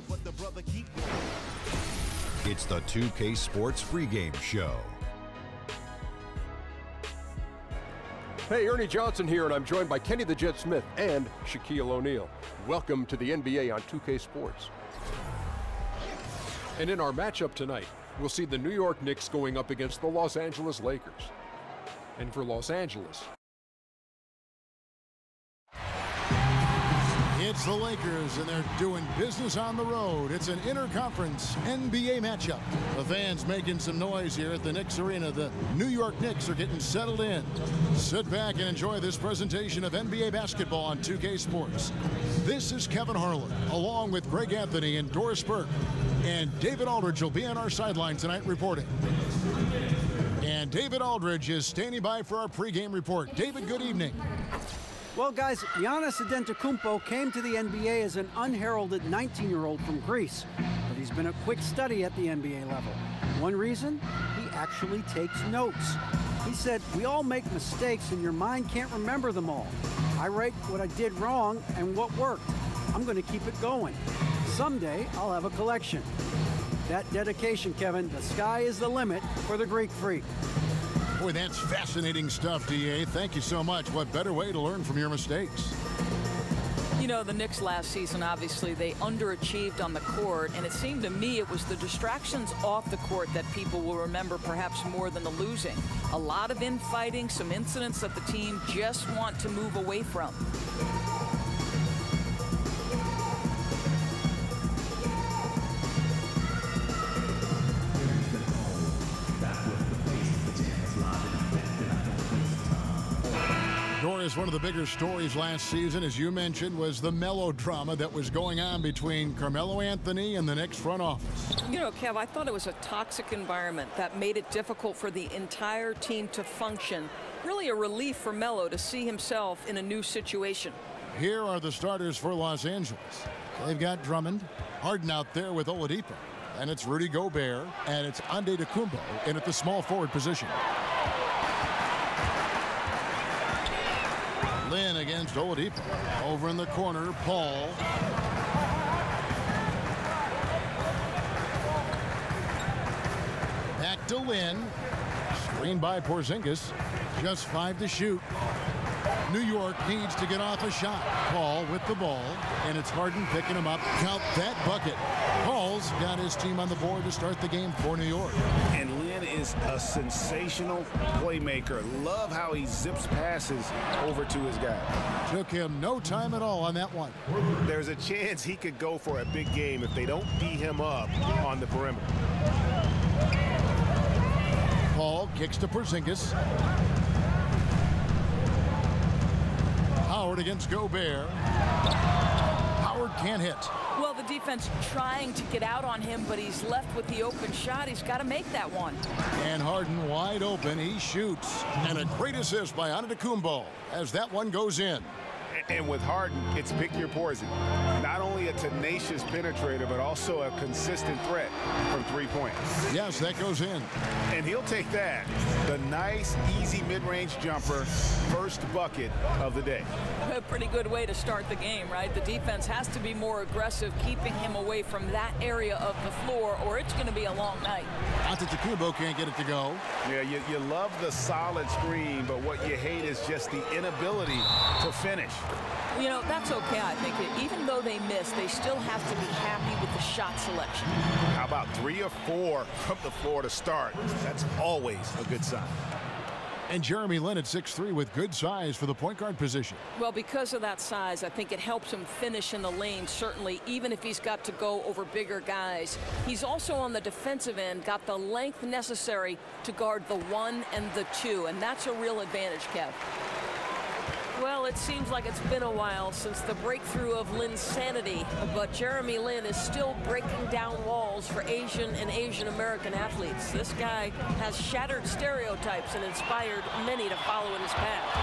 down, but the brother keep going. It's the 2K Sports pregame show. Hey, Ernie Johnson here, and I'm joined by Kenny the Jet Smith and Shaquille O'Neal. Welcome to the NBA on 2K Sports. And in our matchup tonight, we'll see the New York Knicks going up against the Los Angeles Lakers. And for Los Angeles, it's the Lakers, and they're doing business on the road. It's an interconference NBA matchup. The fans making some noise here at the Knicks Arena. The New York Knicks are getting settled in. Sit back and enjoy this presentation of NBA basketball on 2K Sports. This is Kevin Harlan, along with Greg Anthony and Doris Burke. And David Aldridge will be on our sideline tonight reporting. And David Aldridge is standing by for our pregame report. David, good evening. Well, guys, Giannis Antetokounmpo came to the NBA as an unheralded 19-year-old from Greece, but he's been a quick study at the NBA level. One reason? He actually takes notes. He said, "We all make mistakes, and your mind can't remember them all. I write what I did wrong and what worked. I'm going to keep it going. Someday, I'll have a collection." That dedication, Kevin, the sky is the limit for the Greek freak. Boy, that's fascinating stuff, D.A. Thank you so much. What better way to learn from your mistakes? You know, the Knicks last season, obviously, they underachieved on the court, and it seemed to me it was the distractions off the court that people will remember perhaps more than the losing. A lot of infighting, some incidents that the team just want to move away from. Doris, one of the bigger stories last season, as you mentioned, was the melodrama that was going on between Carmelo Anthony and the Knicks front office. You know, Kev, I thought it was a toxic environment that made it difficult for the entire team to function. Really a relief for Melo to see himself in a new situation. Here are the starters for Los Angeles. They've got Drummond, Harden out there with Oladipo, and it's Rudy Gobert, and it's Antetokounmpo in at the small forward position. Lin against Oladipo. Over in the corner, Paul. Back to Lin. Screened by Porzingis. Just 5 to shoot. New York needs to get off a shot. Paul with the ball, and it's Harden picking him up. Count that bucket. Paul's got his team on the board to start the game for New York. And Lin is a sensational playmaker. Love how he zips passes over to his guy. Took him no time at all on that one. There's a chance he could go for a big game if they don't D him up on the perimeter. Paul kicks to Porzingis. Howard against Gobert. Howard can't hit. Well, the defense trying to get out on him, but he's left with the open shot. He's got to make that one. And Harden wide open. He shoots. And a great assist by Antetokounmpo as that one goes in. And with Harden, it's pick your poison. Not only a tenacious penetrator, but also a consistent threat from three-point. Yes, that goes in. And he'll take that. The nice, easy mid-range jumper, first bucket of the day. A pretty good way to start the game, right? The defense has to be more aggressive, keeping him away from that area of the floor, or it's going to be a long night. Antetokounmpo can't get it to go. Yeah, you love the solid screen, but what you hate is just the inability to finish. You know, that's okay, I think. Even though they miss, they still have to be happy with the shot selection. How about 3 or 4 from the floor to start? That's always a good sign. And Jeremy Lin at 6'3" with good size for the point guard position. Well, because of that size, I think it helps him finish in the lane, certainly, even if he's got to go over bigger guys. He's also on the defensive end, got the length necessary to guard the 1 and the 2, and that's a real advantage, Kev. Well, it seems like it's been a while since the breakthrough of Lin's sanity, but Jeremy Lin is still breaking down walls for Asian and Asian American athletes. This guy has shattered stereotypes and inspired many to follow in his path.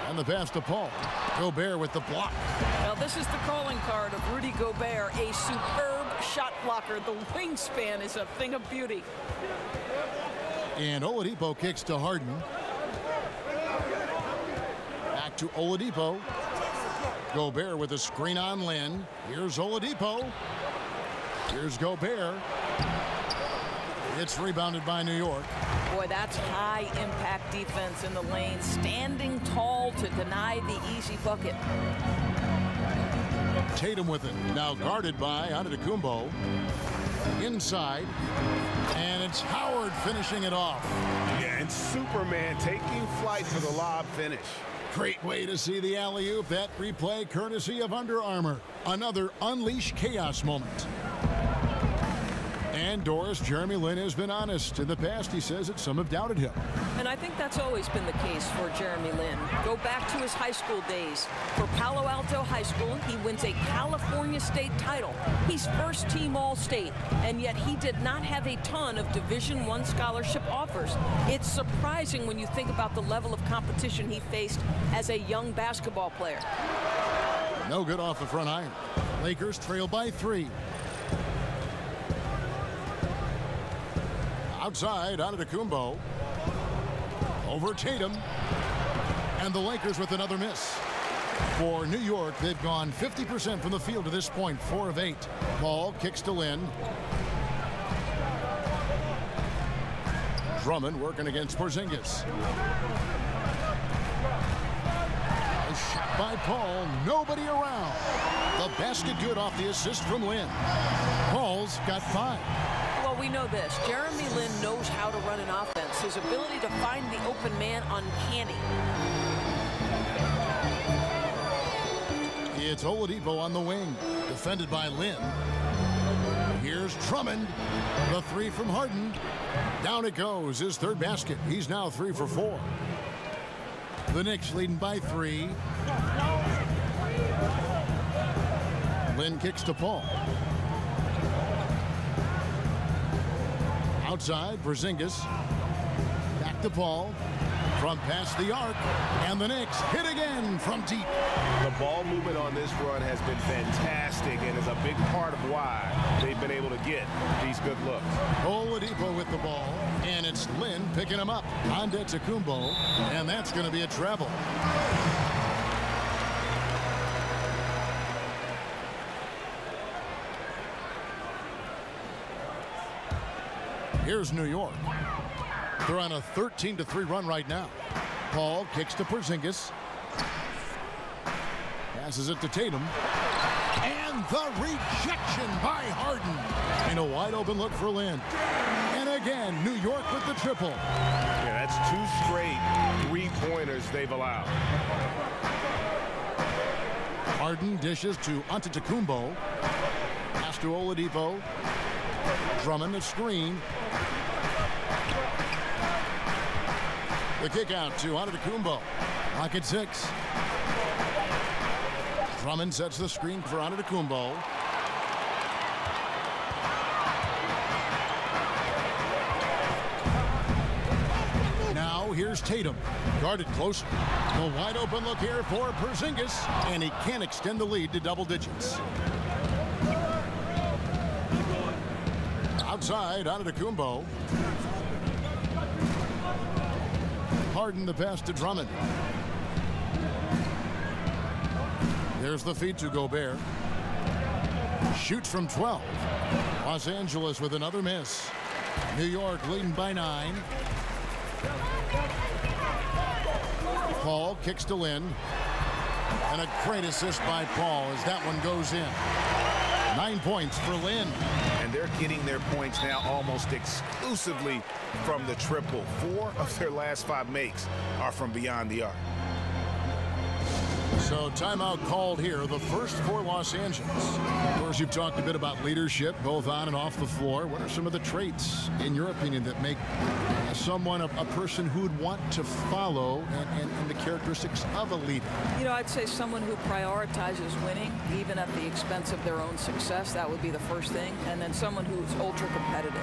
And the pass to Paul. Gobert with the block. Now, this is the calling card of Rudy Gobert, a superb shot blocker. The wingspan is a thing of beauty. And Oladipo kicks to Harden. To Oladipo. Gobert with a screen on Lynn. Here's Oladipo. Here's Gobert. It's rebounded by New York. Boy, that's high-impact defense in the lane, standing tall to deny the easy bucket. Tatum with it. Now guarded by Antetokounmpo. Inside. And it's Howard finishing it off. Yeah, and Superman taking flight for the lob finish. Great way to see the alley-oop. That replay courtesy of Under Armour. Another Unleash Chaos moment. And Doris, Jeremy Lin has been honest. In the past, he says that some have doubted him. And I think that's always been the case for Jeremy Lin. Go back to his high school days. For Palo Alto High School, he wins a California State title. He's first-team All-State, and yet he did not have a ton of Division I scholarship offers. It's surprising when you think about the level of competition he faced as a young basketball player. No good off the front iron. Lakers trail by 3. Outside, Antetokounmpo. Over Tatum. And the Lakers with another miss. For New York, they've gone 50% from the field to this point, 4 of 8. Paul kicks to Lynn. Drummond working against Porzingis. A shot by Paul, nobody around. The basket good off the assist from Lynn. Paul's got 5. Well, we know this. Jeremy Lin knows how to run an offense. His ability to find the open man uncanny. It's Oladipo on the wing, defended by Lin. Here's Drummond. The 3 from Harden. Down it goes, his 3rd basket. He's now 3 for 4. The Knicks leading by 3. Lin kicks to Paul. Outside, Porzingis. Back to Paul. From past the arc. And the Knicks hit again from deep. The ball movement on this run has been fantastic and is a big part of why they've been able to get these good looks. Oladipo with the ball. And it's Lynn picking him up. Antetokounmpo. And that's going to be a travel. Here's New York. They're on a 13-3 run right now. Paul kicks to Porzingis. Passes it to Tatum. And the rejection by Harden. And a wide open look for Lynn. And again, New York with the triple. Yeah, that's 2 straight 3-pointers they've allowed. Harden dishes to Antetokounmpo. Pass to Oladipo. Drummond a screen. The kick out to Antetokounmpo. Pocket 6. Drummond sets the screen for Antetokounmpo. Now here's Tatum. Guarded closer. The wide open look here for Porzingis. And he can't extend the lead to double digits. Outside, Antetokounmpo. Harden the pass to Drummond. There's the feed to Gobert. Shoots from 12. Los Angeles with another miss. New York leading by 9. Paul kicks to Lynn. And a great assist by Paul as that one goes in. 9 points for Lynn. And they're getting their points now almost exclusively from the triple. 4 of their last 5 makes are from beyond the arc. So timeout called here, the first for Los Angeles. Of course, you've talked a bit about leadership, both on and off the floor. What are some of the traits, in your opinion, that make someone a person who'd want to follow and the characteristics of a leader? You know, I'd say someone who prioritizes winning, even at the expense of their own success. That would be the first thing. And then someone who's ultra competitive.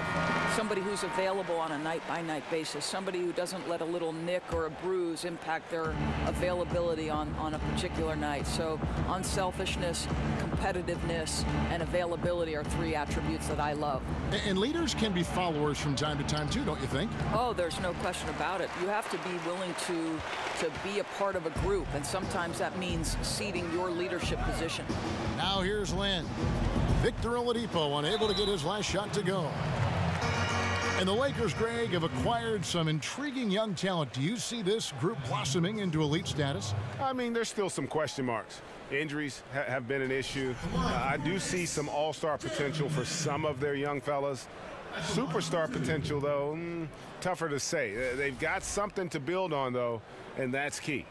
Somebody who's available on a night-by-night basis. Somebody who doesn't let a little nick or a bruise impact their availability on a particular particular night. So unselfishness, competitiveness, and availability are three attributes that I love. And leaders can be followers from time to time too, don't you think? Oh, there's no question about it. You have to be willing to be a part of a group, and sometimes that means ceding your leadership position. Now here's Lynn. Victor Oladipo unable to get his last shot to go. And the Lakers, Greg, have acquired some intriguing young talent. Do you see this group blossoming into elite status? I mean, there's still some question marks. Injuries have been an issue. I do see some all-star potential for some of their young fellas. Superstar potential, though, tougher to say. They've got something to build on, though, and that's key.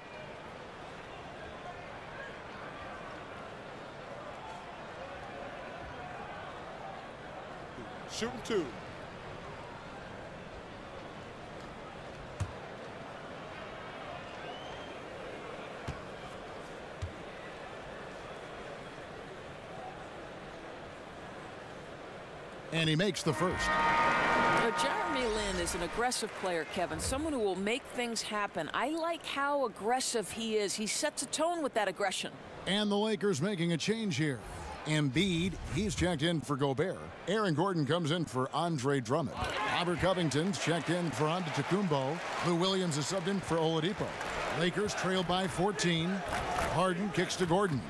Shooting two. And he makes the first. Jeremy Lin is an aggressive player, Kevin, someone who will make things happen. I like how aggressive he is. He sets a tone with that aggression. And the Lakers making a change here. Embiid, he's checked in for Gobert. Aaron Gordon comes in for Andre Drummond. Robert Covington's checked in for Antetokounmpo. Lou Williams is subbed in for Oladipo. Lakers trail by 14. Harden kicks to Gordon.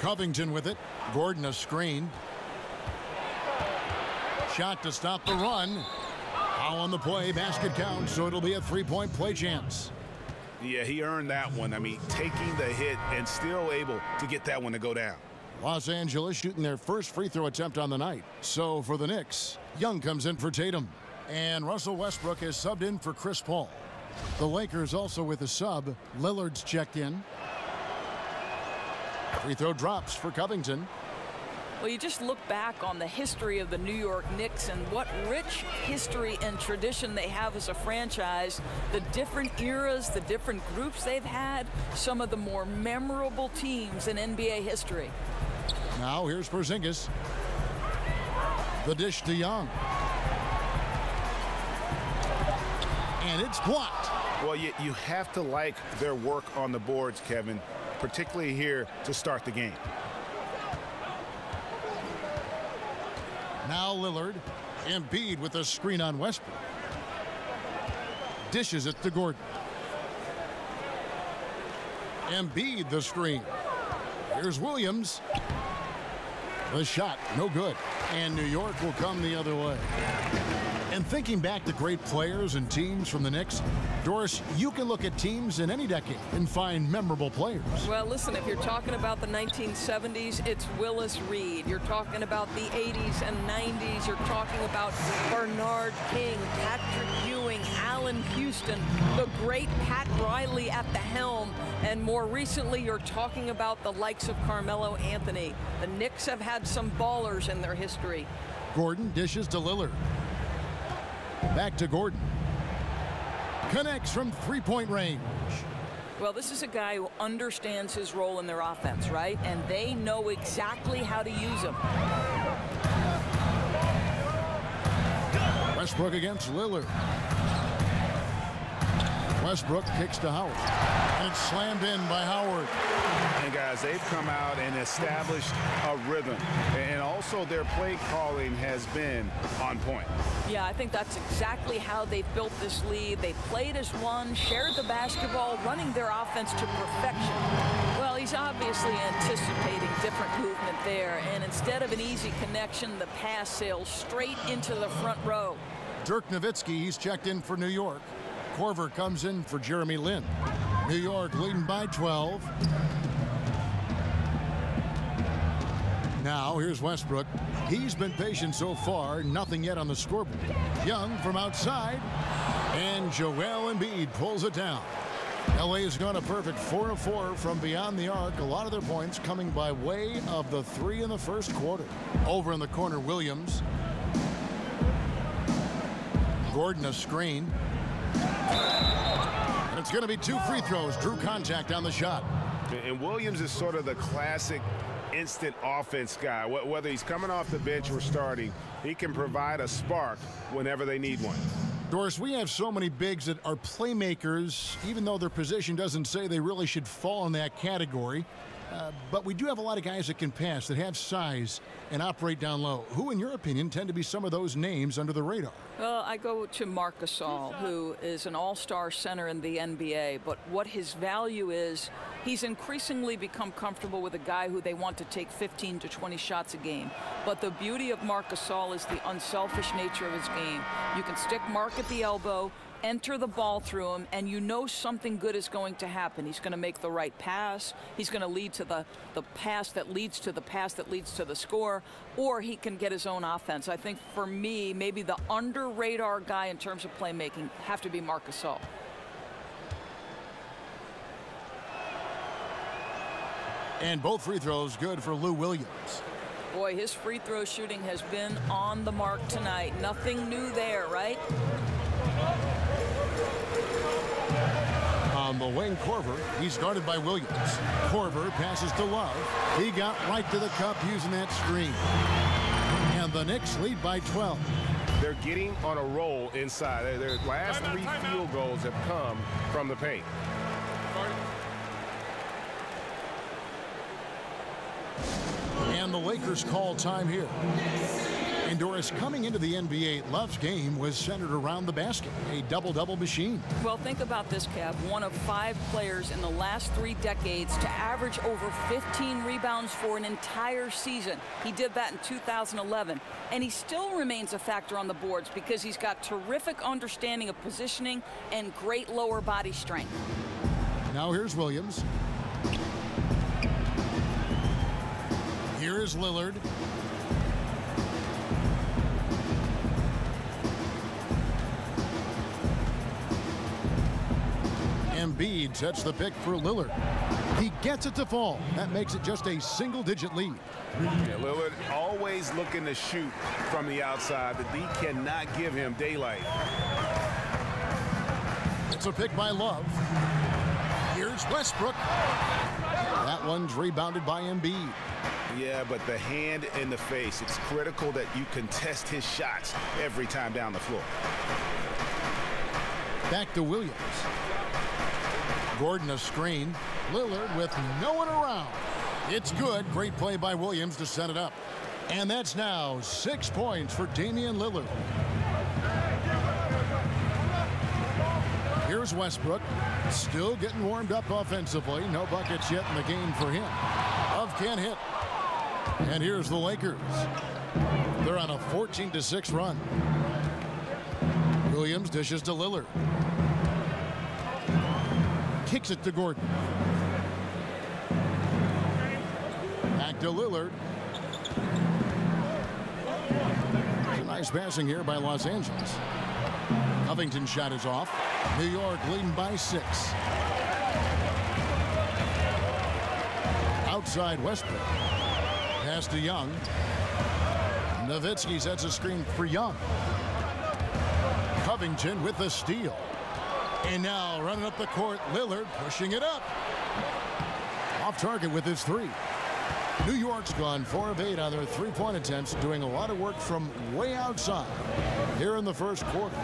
Covington with it. Gordon a screen. Shot to stop the run. Foul on the play. Basket counts, so it'll be a three-point play chance. Yeah, he earned that one. I mean, taking the hit and still able to get that one to go down. Los Angeles shooting their first free throw attempt on the night. So for the Knicks, Young comes in for Tatum. And Russell Westbrook is subbed in for Chris Paul. The Lakers also with a sub. Lillard's checked in. Free throw drops for Covington. Well, you just look back on the history of the New York Knicks and what rich history and tradition they have as a franchise, the different eras, the different groups they've had, some of the more memorable teams in NBA history. Now here's Porzingis. The dish to Young. And it's blocked. Well, you have to like their work on the boards, Kevin, particularly here to start the game. Now Lillard. Embiid with a screen on Westbrook. Dishes it to Gordon. Embiid the screen. Here's Williams. The shot, no good. And New York will come the other way. And thinking back to great players and teams from the Knicks, Doris, you can look at teams in any decade and find memorable players. Well, listen, if you're talking about the 1970s, it's Willis Reed. You're talking about the 80s and 90s. You're talking about Bernard King, Patrick Ewing, Allen Houston, the great Pat Riley at the helm. And more recently, you're talking about the likes of Carmelo Anthony. The Knicks have had some ballers in their history. Gordon dishes to Lillard. Back to Gordon. Connects from three-point range. Well, this is a guy who understands his role in their offense, right? And they know exactly how to use him. Westbrook against Lillard. Westbrook kicks to Howard. And it's slammed in by Howard. And guys, they've come out and established a rhythm. And also their play calling has been on point. Yeah, I think that's exactly how they built this lead. They played as one, shared the basketball, running their offense to perfection. Well, he's obviously anticipating different movement there. And instead of an easy connection, the pass sails straight into the front row. Dirk Nowitzki, he's checked in for New York. Korver comes in for Jeremy Lin. New York leading by 12. Now here's Westbrook. He's been patient so far, nothing yet on the scoreboard. Young from outside, and Joel Embiid pulls it down. LA has gone a perfect 4 of 4 from beyond the arc. A lot of their points coming by way of the 3 in the first quarter. Over in the corner, Williams. Gordon a screen. And it's going to be 2 free throws. Drew contact on the shot. And Williams is sort of the classic instant offense guy. Whether he's coming off the bench or starting, he can provide a spark whenever they need one. Doris, we have so many bigs that are playmakers, even though their position doesn't say they really should fall in that category. But we do have a lot of guys that can pass, that have size and operate down low. Who, in your opinion, tend to be some of those names under the radar? Well, I go to Marc Gasol, who is an all-star center in the NBA, but what his value is, he's increasingly become comfortable with a guy who they want to take 15 to 20 shots a game. But the beauty of Marc Gasol is the unselfish nature of his game. You can stick Marc at the elbow, enter the ball through him, and you know something good is going to happen. He's going to make the right pass. He's going to lead to the pass that leads to the pass that leads to the score, or he can get his own offense. I think for me, maybe the under-radar guy in terms of playmaking have to be Marc Gasol. And both free throws good for Lou Williams. Boy, his free throw shooting has been on the mark tonight. Nothing new there, right? On the wing, Korver. He's guarded by Williams. Korver passes to Love. He got right to the cup using that screen. And the Knicks lead by 12. They're getting on a roll inside. Their last 3 field goals have come from the paint. And the Lakers call time here. And Doris, coming into the NBA, Love's game was centered around the basket, a double-double machine. Well, think about this, Kev. One of 5 players in the last 3 decades to average over 15 rebounds for an entire season. He did that in 2011. And he still remains a factor on the boards because he's got terrific understanding of positioning and great lower body strength. Now here's Williams. Here is Lillard. Embiid sets the pick for Lillard. He gets it to fall. That makes it just a single-digit lead. Yeah, Lillard always looking to shoot from the outside. The D cannot give him daylight. It's a pick by Love. Here's Westbrook. That one's rebounded by Embiid. Yeah, but the hand in the face. It's critical that you contest his shots every time down the floor. Back to Williams. Gordon a screen. Lillard with no one around. It's good. Great play by Williams to set it up. And that's now 6 points for Damian Lillard. Here's Westbrook. Still getting warmed up offensively. No buckets yet in the game for him. Love can't hit. And here's the Lakers. They're on a 14-6 run. Williams dishes to Lillard. Kicks it to Gordon. Back to Lillard. It's a nice passing here by Los Angeles. Covington's shot is off. New York leading by 6. Outside Westbrook. Pass to Young. Nowitzki sets a screen for Young. Covington with the steal. And now running up the court, Lillard pushing it up. Off target with his 3. New York's gone 4 of 8 on their 3-point attempts, doing a lot of work from way outside here in the first quarter.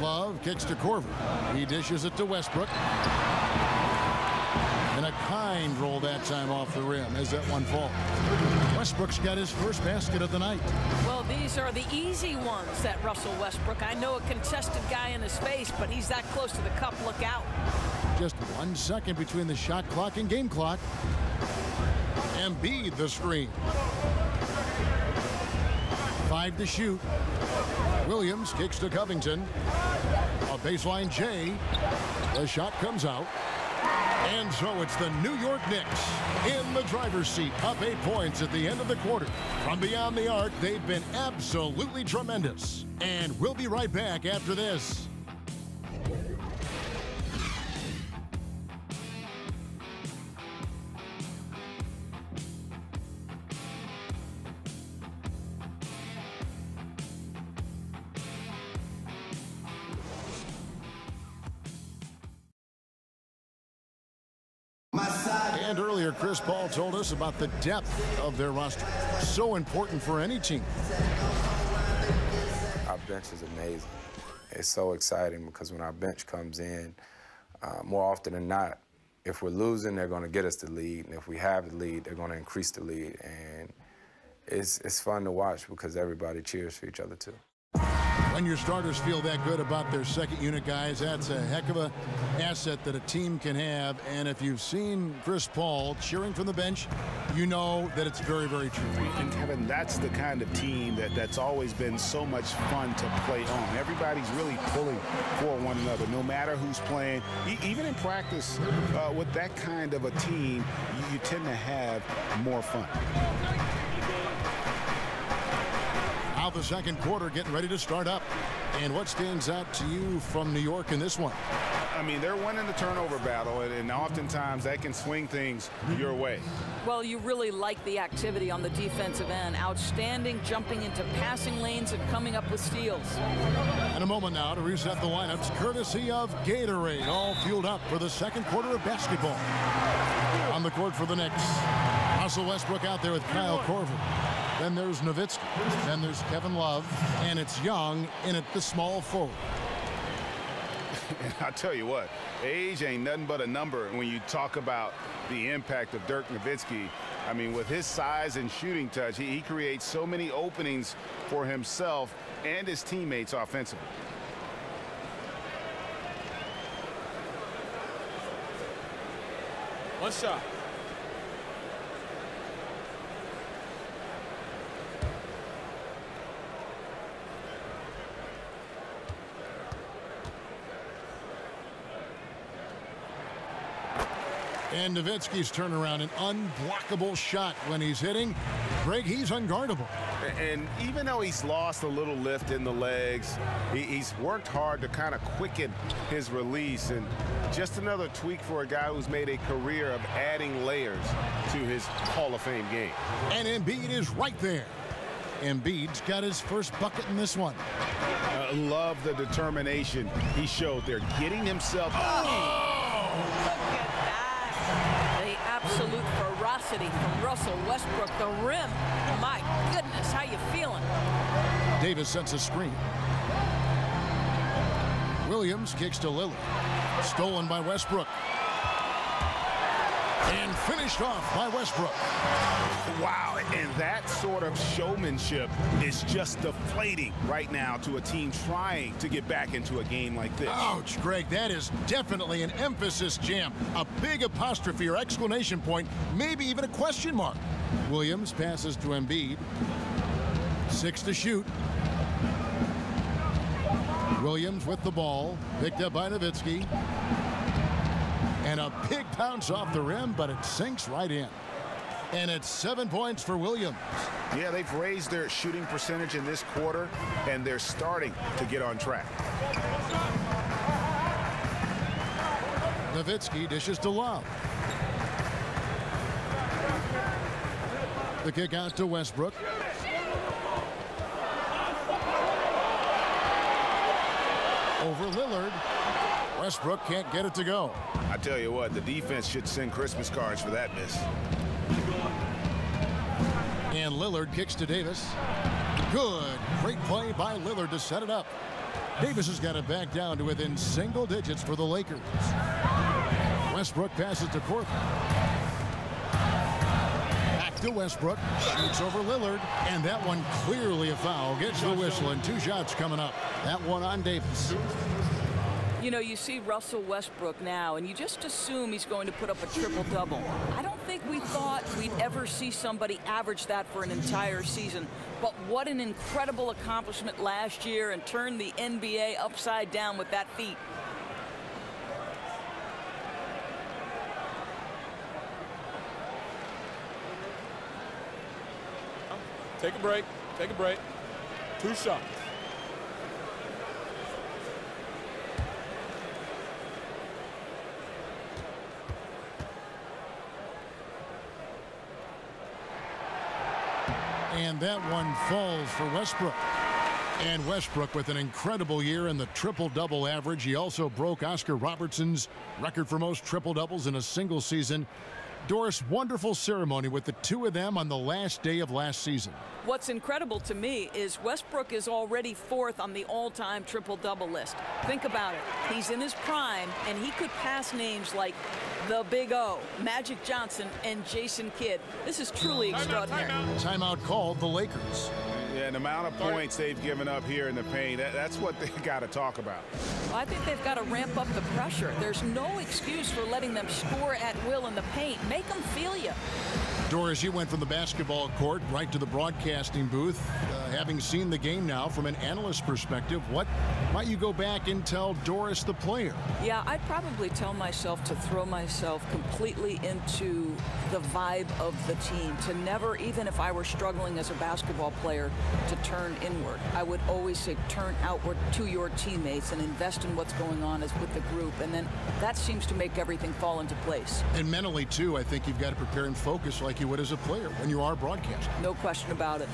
Love kicks to Korver. He dishes it to Westbrook. And a kind roll that time off the rim as that one falls. Westbrook's got his first basket of the night. Well, these are the easy ones that Russell Westbrook. I know a contested guy in his face, but he's that close to the cup. Look out. Just 1 second between the shot clock and game clock. Embiid the screen. 5 to shoot. Williams kicks to Covington. A baseline J. The shot comes out. And so it's the New York Knicks in the driver's seat, up 8 points at the end of the quarter. From beyond the arc, they've been absolutely tremendous. And we'll be right back after this. And earlier, Chris Paul told us about the depth of their roster. So important for any team. bench is amazing. It's so exciting because when our bench comes in, more often than not, if we're losing, they're going to get us the lead, and if we have the lead, they're going to increase the lead, and it's fun to watch because everybody cheers for each other too. When your starters feel that good about their second unit guys, that's a heck of an asset that a team can have. And if you've seen Chris Paul cheering from the bench, you know that it's very, very true. And Kevin, that's the kind of team that's always been so much fun to play on. Everybody's really pulling for one another, no matter who's playing. Even in practice, with that kind of a team, you tend to have more fun. Now the second quarter getting ready to start up. And what stands out to you from New York in this one? I mean, they're winning the turnover battle, and oftentimes that can swing things your way. Well, you really like the activity on the defensive end. Outstanding jumping into passing lanes and coming up with steals. And a moment now to reset the lineups, courtesy of Gatorade, all fueled up for the second quarter of basketball. On the court for the Knicks, Russell Westbrook out there with Kyle Korver. Then there's Nowitzki. Then there's Kevin Love. And it's Young in at the small forward. And I'll tell you what, age ain't nothing but a number when you talk about the impact of Dirk Nowitzki. I mean, with his size and shooting touch, he creates so many openings for himself and his teammates offensively. One shot. And Nowitzki's turnaround, an unblockable shot when he's hitting. Greg, he's unguardable. And even though he's lost a little lift in the legs, he's worked hard to kind of quicken his release. And just another tweak for a guy who's made a career of adding layers to his Hall of Fame game. And Embiid is right there. Embiid's got his first bucket in this one. Love the determination he showed there, getting himself. The absolute ferocity from Russell Westbrook, the rim. My goodness, how you feeling? Davis sets a screen. Williams kicks to Lillard. Stolen by Westbrook. And finished off by Westbrook. Wow, and that sort of showmanship is just deflating right now to a team trying to get back into a game like this. Ouch, Greg, that is definitely an emphasis jam. A big apostrophe or exclamation point, maybe even a question mark. Williams passes to Embiid. 6 to shoot. Williams with the ball, picked up by Nowitzki. And a big bounce off the rim, but it sinks right in. And it's 7 points for Williams. Yeah, they've raised their shooting percentage in this quarter, and they're starting to get on track. Nowitzki dishes to Love. The kick out to Westbrook. Over Lillard. Westbrook can't get it to go. I tell you what, the defense should send Christmas cards for that miss. And Lillard kicks to Davis. Good. Great play by Lillard to set it up. Davis has got it back down to within single digits for the Lakers. Westbrook passes to Korver. Back to Westbrook. Shoots over Lillard. And that one clearly a foul. Gets the whistle and 2 shots coming up. That one on Davis. You know, you see Russell Westbrook now, and you just assume he's going to put up a triple-double. I don't think we thought we'd ever see somebody average that for an entire season. But what an incredible accomplishment last year, and turned the NBA upside down with that feat. Take a break. Take a break. 2 shots. And that one falls for Westbrook. And Westbrook with an incredible year in the triple-double average. He also broke Oscar Robertson's record for most triple-doubles in a single season. Doris, wonderful ceremony with the two of them on the last day of last season. What's incredible to me is Westbrook is already 4th on the all-time triple-double list. Think about it. He's in his prime, and he could pass names like the Big O, Magic Johnson, and Jason Kidd. This is truly extraordinary. Timeout called the Lakers. Yeah, and the amount of points they've given up here in the paint, that's what they got to talk about. Well, I think they've got to ramp up the pressure. There's no excuse for letting them score at will in the paint. Make them feel you. Doris, you went from the basketball court right to the broadcasting booth. Having seen the game now from an analyst perspective, what might you go back and tell Doris, the player? Yeah, I'd probably tell myself to throw myself completely into the vibe of the team, to never, even if I were struggling as a basketball player, to turn inward. I would always say turn outward to your teammates and invest in what's going on with the group, and then that seems to make everything fall into place. And mentally, too, I think you've got to prepare and focus like you would as a player when you are broadcasting. No question about it.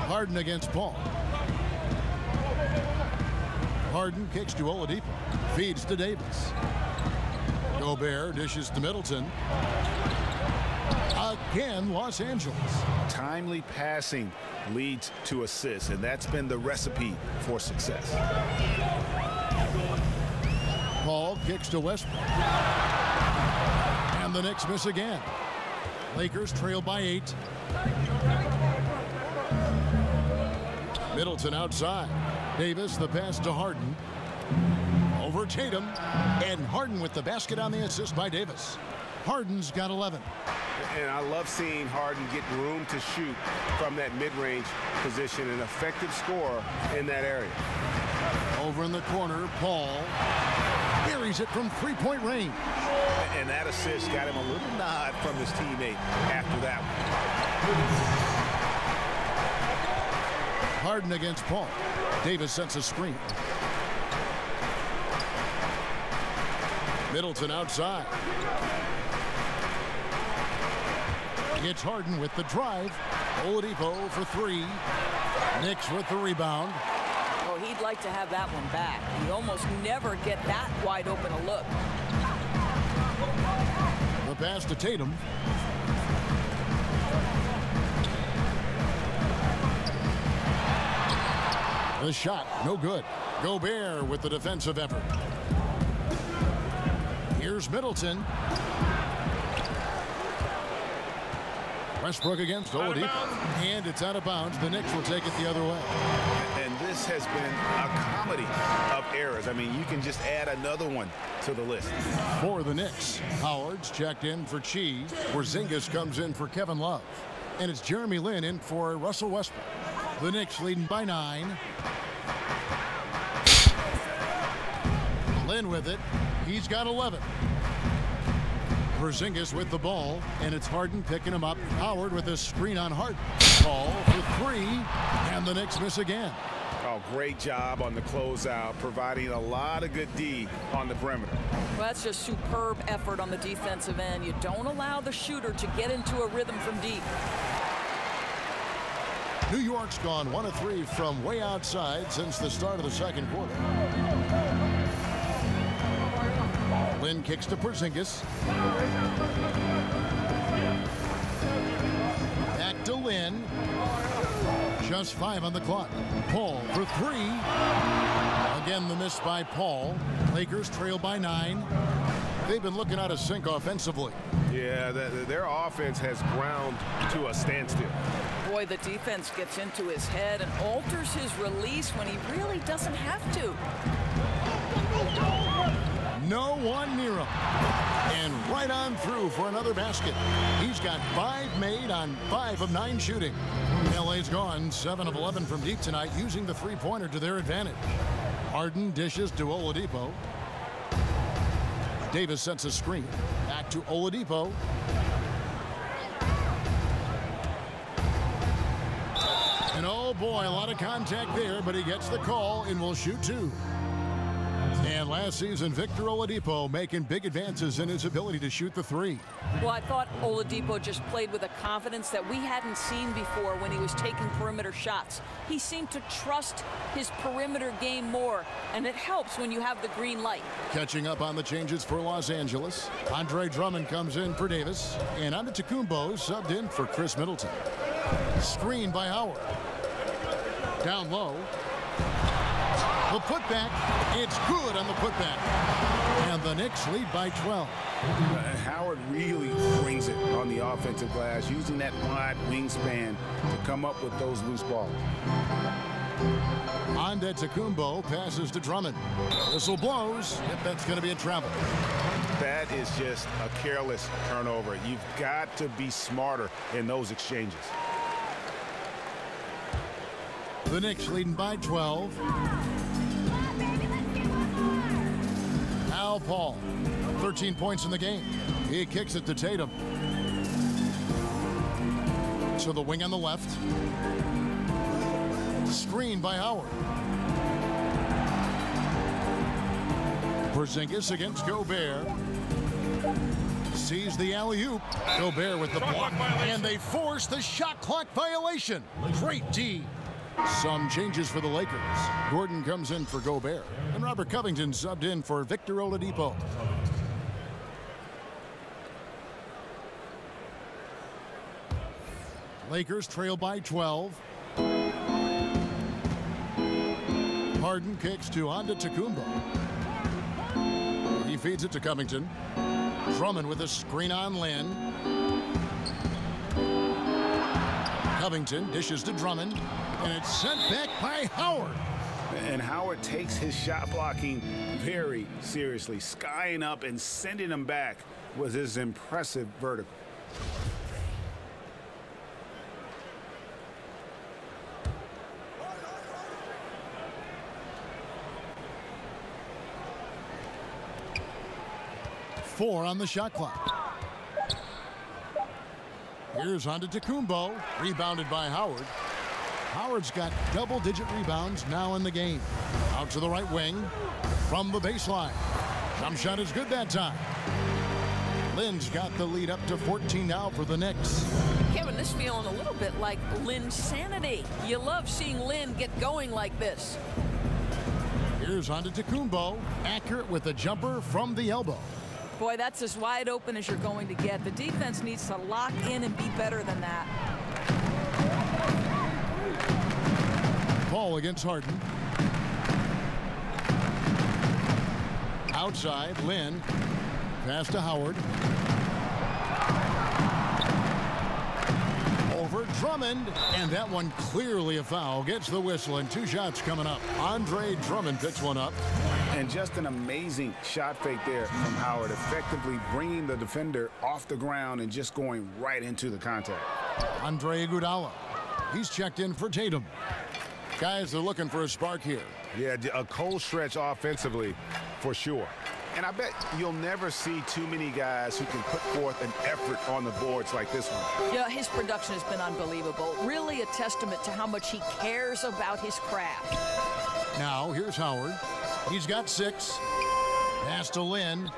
Harden against Paul. Harden kicks to Oladipo. Feeds to Davis. Gobert dishes to Middleton. Again, Los Angeles. Timely passing leads to assists, and that's been the recipe for success. Paul kicks to Westbrook. And the Knicks miss again. Lakers trail by 8. Middleton outside. Davis, the pass to Harden. Over Tatum. And Harden with the basket on the assist by Davis. Harden's got 11. And I love seeing Harden get room to shoot from that mid-range position, an effective scorer in that area. Over in the corner, Paul buries it from three-point range. And that assist got him a little nod from his teammate after that one. Harden against Paul. Davis sets a screen. Middleton outside. It's Harden with the drive. Oladipo for 3. Knicks with the rebound. Oh, he'd like to have that one back. You almost never get that wide open a look. The pass to Tatum. The shot, no good. Gobert with the defensive effort. Here's Middleton. Westbrook against Oladipo. And it's out of bounds. The Knicks will take it the other way. And this has been a comedy of errors. I mean, you can just add another one to the list. For the Knicks, Howard's checked in for Chi. Porzingis comes in for Kevin Love. And it's Jeremy Lin in for Russell Westbrook. The Knicks leading by 9. Lin with it. He's got 11. Porzingis with the ball, and it's Harden picking him up. Howard with a screen on Harden. Ball for 3, and the Knicks miss again. Oh, great job on the closeout, providing a lot of good D on the perimeter. Well, that's just superb effort on the defensive end. You don't allow the shooter to get into a rhythm from deep. New York's gone 1 of 3 from way outside since the start of the second quarter. Lin kicks to Porzingis. Back to Lin. Just 5 on the clock. Paul for 3. Again, the miss by Paul. Lakers trail by 9. They've been looking out of sync offensively. Yeah, their offense has ground to a standstill. Boy, the defense gets into his head and alters his release when he really doesn't have to. No one near him. And right on through for another basket. He's got 5 made on 5 of 9 shooting. LA's gone 7 of 11 from deep tonight, using the three-pointer to their advantage. Harden dishes to Oladipo. Davis sets a screen. Back to Oladipo. And oh boy, a lot of contact there, but he gets the call and will shoot 2. And last season, Victor Oladipo making big advances in his ability to shoot the 3. Well, I thought Oladipo just played with a confidence that we hadn't seen before when he was taking perimeter shots. He seemed to trust his perimeter game more, and it helps when you have the green light. Catching up on the changes for Los Angeles, Andre Drummond comes in for Davis, and Antetokounmpo subbed in for Chris Middleton. Screen by Howard. Down low. The putback, it's good on the putback. And the Knicks lead by 12. Howard really brings it on the offensive glass, using that wide wingspan to come up with those loose balls. Antetokounmpo passes to Drummond. Whistle blows. If that's going to be a travel. That is just a careless turnover. You've got to be smarter in those exchanges. The Knicks leading by 12. Al Paul, 13 points in the game. He kicks it to Tatum. To the wing on the left. Screen by Howard. Porzingis against Gobert. Sees the alley-oop. Gobert with the block. And they force the shot clock violation. Great D. Some changes for the Lakers. Gordon comes in for Gobert. And Robert Covington subbed in for Victor Oladipo. Lakers trail by 12. Harden kicks to Antetokounmpo. He feeds it to Covington. Drummond with a screen on Lynn. Covington dishes to Drummond. And it's sent back by Howard. And Howard takes his shot blocking very seriously. Skying up and sending him back was his impressive vertical. Four on the shot clock. Here's Antetokounmpo, rebounded by Howard. Howard's got double-digit rebounds now in the game. Out to the right wing from the baseline. Jump shot is good that time. Lynn's got the lead up to 14 now for the Knicks. Kevin, this feeling a little bit like Lynn's sanity. You love seeing Lynn get going like this. Here's Antetokounmpo, accurate with a jumper from the elbow. Boy, that's as wide open as you're going to get. The defense needs to lock in and be better than that. Paul against Harden. Outside, Lynn. Pass to Howard. Over Drummond. And that one clearly a foul. Gets the whistle and 2 shots coming up. Andre Drummond picks one up. And just an amazing shot fake there from Howard, effectively bringing the defender off the ground and just going right into the contact. Andre Iguodala. He's checked in for Tatum. Guys are looking for a spark here. Yeah, a cold stretch offensively for sure. And I bet you'll never see too many guys who can put forth an effort on the boards like this one. Yeah, his production has been unbelievable. Really a testament to how much he cares about his craft. Now, here's Howard. He's got 6. Pass to Lynn.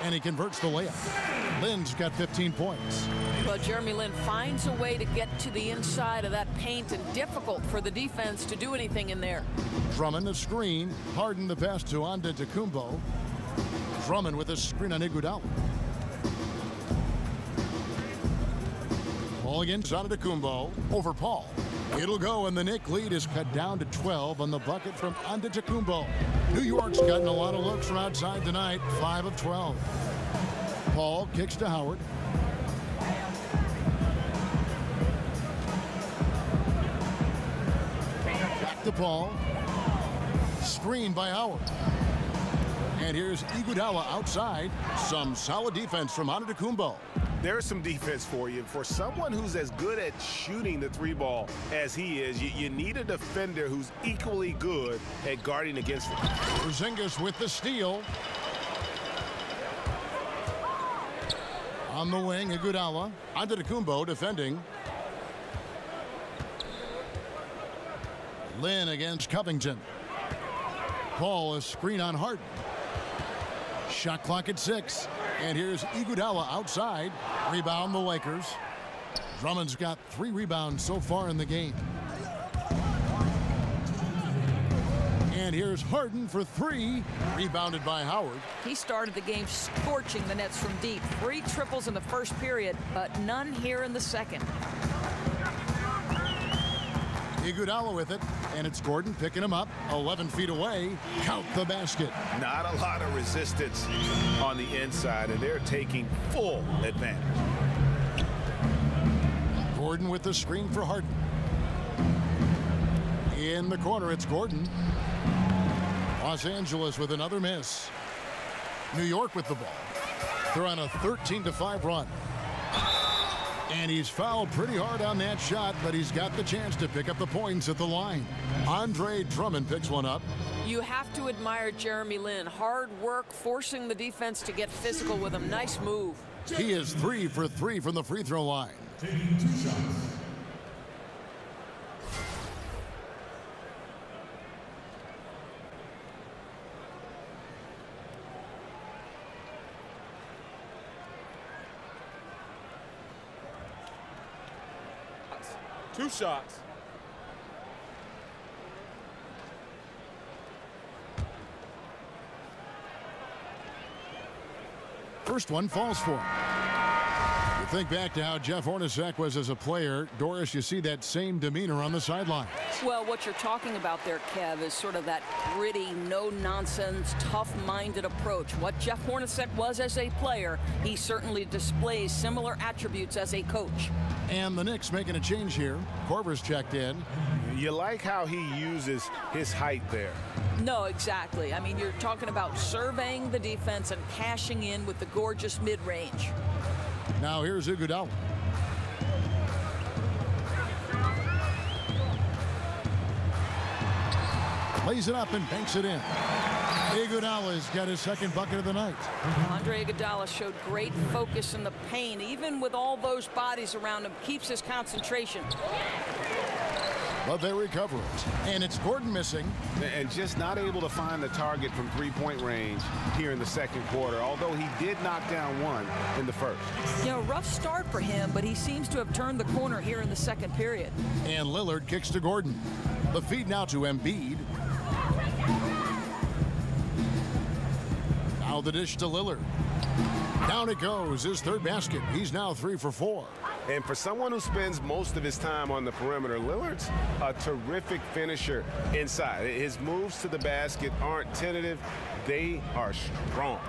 And he converts the layup. Lynn's got 15 points. Well, Jeremy Lin finds a way to get to the inside of that paint, and difficult for the defense to do anything in there. Drummond a screen. Harden the pass to Antetokounmpo. Drummond with a screen on Iguodala. Ball against Antetokounmpo over Paul. It'll go, and the Knicks lead is cut down to 12 on the bucket from Antetokounmpo. New York's gotten a lot of looks from outside tonight, 5 of 12. Paul kicks to ball. Screen by Howard. And here's Iguodala outside. Some solid defense from Antetokounmpo. There's some defense for you. For someone who's as good at shooting the three ball as he is, you need a defender who's equally good at guarding against him. Porzingis with the steal. On the wing, Iguodala. Antetokounmpo defending. Lynn against Covington. Paul, a screen on Harden. Shot clock at 6. And here's Iguodala outside. Rebound the Lakers. Drummond's got 3 rebounds so far in the game. And here's Harden for 3. Rebounded by Howard. He started the game scorching the Nets from deep. 3 triples in the first period, but none here in the second. Iguodala with it, and it's Gordon picking him up 11 feet away. Count the basket. Not a lot of resistance on the inside, and they're taking full advantage. Gordon with the screen for Harden. In the corner, it's Gordon. Los Angeles with another miss. New York with the ball. They're on a 13-5 run. And he's fouled pretty hard on that shot, but he's got the chance to pick up the points at the line. Andre Drummond picks one up. You have to admire Jeremy Lin. Hard work, forcing the defense to get physical with him. Nice move. He is 3 for 3 from the free throw line. Taking 2 shots. Two shots. First one falls for him. You think back to how Jeff Hornacek was as a player. Doris, you see that same demeanor on the sideline. Well, what you're talking about there, Kev, is sort of that gritty, no-nonsense, tough-minded approach. What Jeff Hornacek was as a player, he certainly displays similar attributes as a coach. And the Knicks making a change here. Korver's checked in. You like how he uses his height there. No, exactly. I mean, you're talking about surveying the defense and cashing in with the gorgeous mid-range. Now here's Iguodala. Plays it up and banks it in. Iguodala's got his second bucket of the night. Andre Iguodala showed great focus in the paint. Even with all those bodies around him, keeps his concentration. But they recover it. And it's Gordon missing. And just not able to find the target from three-point range here in the second quarter, although he did knock down one in the first. You know, rough start for him, but he seems to have turned the corner here in the second period. And Lillard kicks to Gordon. The feed now to Embiid. Now the dish to Lillard. Down it goes, his third basket. He's now 3 for 4. And for someone who spends most of his time on the perimeter, Lillard's a terrific finisher inside. His moves to the basket aren't tentative, they are strong.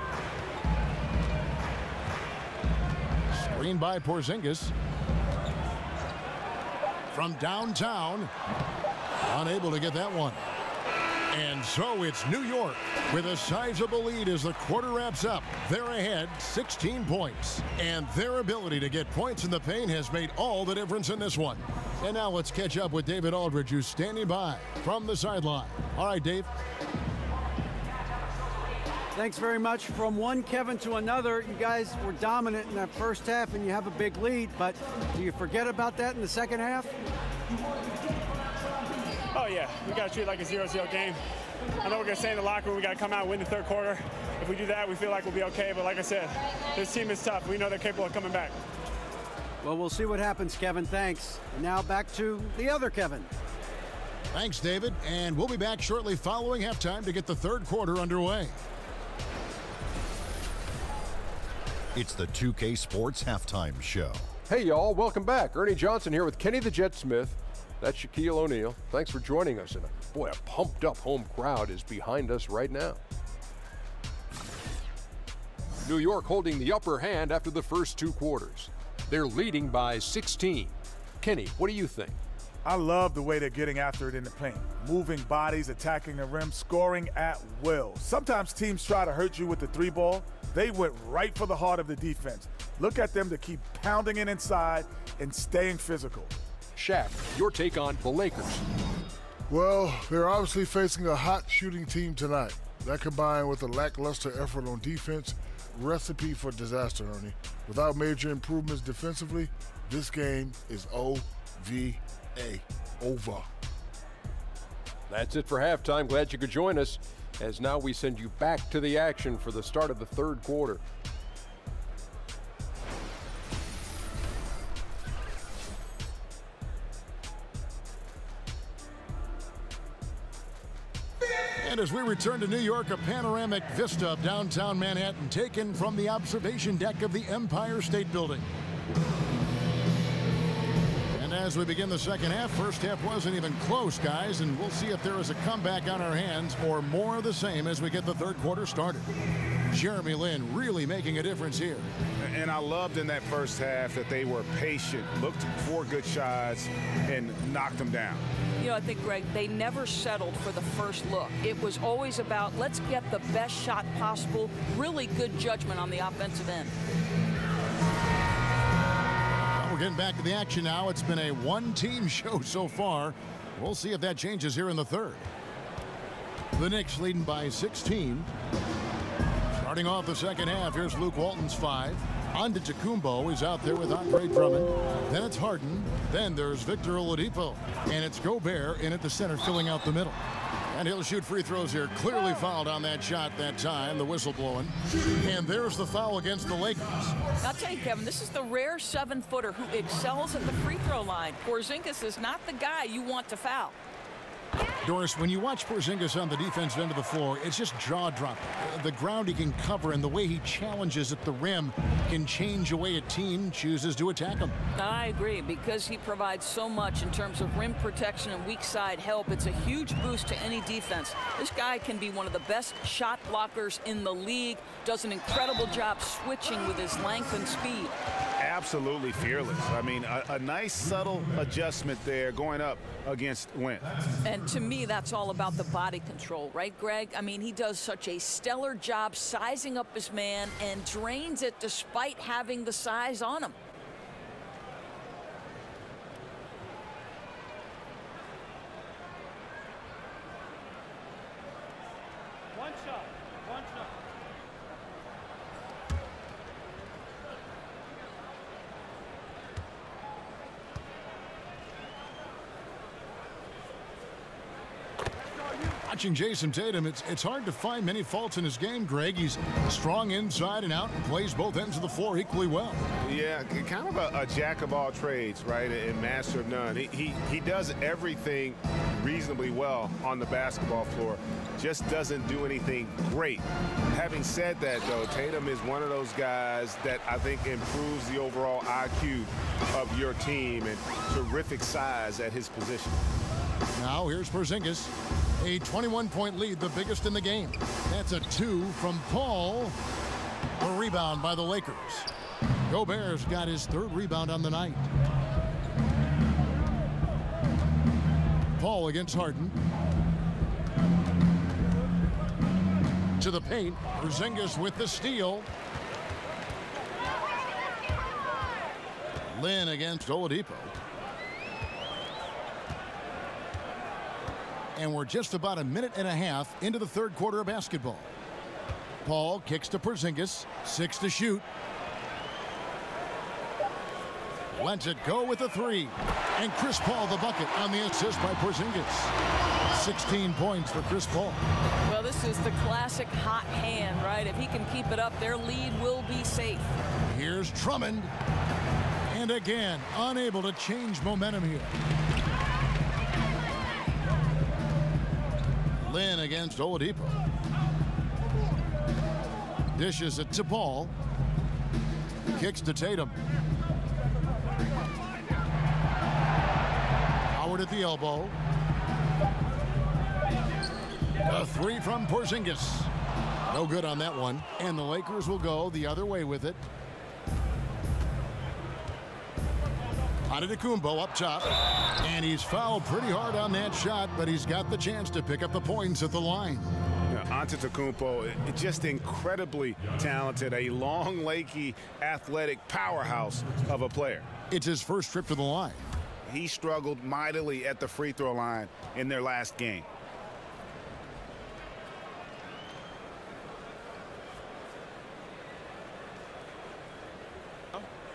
Screen by Porzingis. From downtown. Unable to get that one. And so it's New York with a sizable lead as the quarter wraps up. They're ahead 16 points. And their ability to get points in the paint has made all the difference in this one. And now let's catch up with David Aldridge, who's standing by from the sideline. All right, Dave. Thanks very much. From one Kevin to another, you guys were dominant in that first half and you have a big lead, but do you forget about that in the second half? Oh, yeah. We got to treat it like a 0-0 game. I know we're going to stay in the locker room. We got to come out and win the third quarter. If we do that, we feel like we'll be okay. But like I said, this team is tough. We know they're capable of coming back. Well, we'll see what happens, Kevin. Thanks. And now back to the other Kevin. Thanks, David. And we'll be back shortly following halftime to get the third quarter underway. It's the 2K Sports Halftime Show. Hey, y'all. Welcome back. Ernie Johnson here with Kenny the Jet Smith. That's Shaquille O'Neal. Thanks for joining us. And boy, a pumped-up home crowd is behind us right now. New York holding the upper hand after the first 2 quarters. They're leading by 16. Kenny, what do you think? I love the way they're getting after it in the paint. Moving bodies, attacking the rim, scoring at will. Sometimes teams try to hurt you with the three ball. They went right for the heart of the defense. Look at them to keep pounding it inside and staying physical. Shaq, your take on the Lakers. Well, they're obviously facing a hot shooting team tonight. That combined with a lackluster effort on defense, recipe for disaster, Ernie. Without major improvements defensively, this game is O-V-A, over. That's it for halftime. Glad you could join us, as now we send you back to the action for the start of the third quarter. And as we return to New York, a panoramic vista of downtown Manhattan taken from the observation deck of the Empire State Building. And as we begin the second half, first half wasn't even close, guys, and we'll see if there is a comeback on our hands or more of the same as we get the third quarter started. Jeremy Lin really making a difference here. And I loved in that first half that they were patient, looked for good shots, and knocked them down. You know, I think, Greg, they never settled for the first look. It was always about, let's get the best shot possible. Really good judgment on the offensive end. Well, we're getting back to the action now. It's been a one-team show so far. We'll see if that changes here in the third. The Knicks leading by 16. Starting off the second half, here's Luke Walton's 5. Antetokounmpo is out there with Andre Drummond. Then it's Harden. Then there's Victor Oladipo. And it's Gobert in at the center, filling out the middle. And he'll shoot free throws here. Clearly fouled on that shot that time. The whistle blowing. And there's the foul against the Lakers. I'll tell you, Kevin, this is the rare 7-footer who excels at the free throw line. Porzingis is not the guy you want to foul. Doris, when you watch Porzingis on the defensive end of the floor, it's just jaw-dropping. The ground he can cover and the way he challenges at the rim can change the way a team chooses to attack him. I agree, because he provides so much in terms of rim protection and weak side help. It's a huge boost to any defense. This guy can be one of the best shot blockers in the league, does an incredible job switching with his length and speed. Absolutely fearless. I mean, a nice subtle adjustment there going up against Wentz. And to me, that's all about the body control, right, Greg? I mean, he does such a stellar job sizing up his man and drains it despite having the size on him. One shot. One shot. Watching Jason Tatum, it's hard to find many faults in his game, Greg. He's strong inside and out and plays both ends of the floor equally well. Yeah, kind of a jack of all trades, right, and master of none. He does everything reasonably well on the basketball floor, just doesn't do anything great. Having said that, though, Tatum is one of those guys that I think improves the overall IQ of your team, and terrific size at his position. Now here's Porzingis. A 21-point lead, the biggest in the game. That's a 2 from Paul. A rebound by the Lakers. Gobert's got his third rebound on the night. Paul against Harden. To the paint. Porzingis with the steal. Lin against Oladipo. And we're just about a minute and a half into the third quarter of basketball. Paul kicks to Porzingis, 6 to shoot. Lets it go with a 3. And Chris Paul the bucket on the assist by Porzingis. 16 points for Chris Paul. Well, this is the classic hot hand, right? If he can keep it up, their lead will be safe. Here's Drummond. And again, unable to change momentum here. Lin against Oladipo. Dishes it to Paul. Kicks to Tatum. Howard at the elbow. A 3 from Porzingis. No good on that one. And the Lakers will go the other way with it. Antetokounmpo up top, and he's fouled pretty hard on that shot, but he's got the chance to pick up the points at the line. Antetokounmpo, just incredibly talented, a long, lanky, athletic powerhouse of a player. It's his first trip to the line. He struggled mightily at the free throw line in their last game.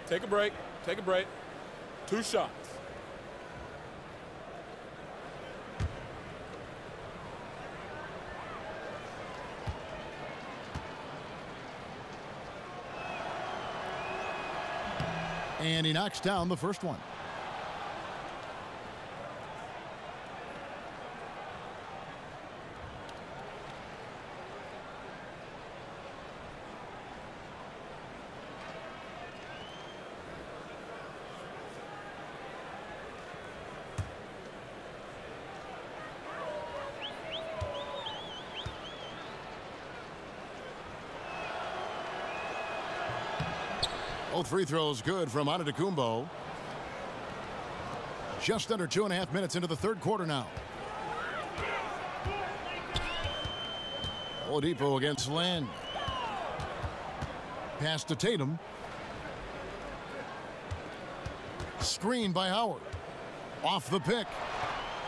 Take a break. Take a break. 2 shots. And he knocks down the first one. Both free throws good from Antetokounmpo. Just under 2.5 minutes into the third quarter now. Oladipo against Lynn. Pass to Tatum. Screen by Howard. Off the pick.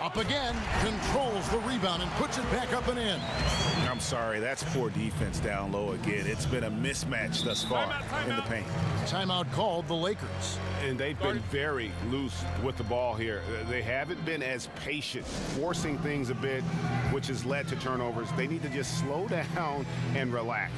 Up again. Controls the rebound and puts it back up and in. I'm sorry, that's poor defense down low again. It's been a mismatch thus far in the paint. Timeout called the Lakers. And they've been very loose with the ball here. They haven't been as patient, forcing things a bit, which has led to turnovers. They need to just slow down and relax.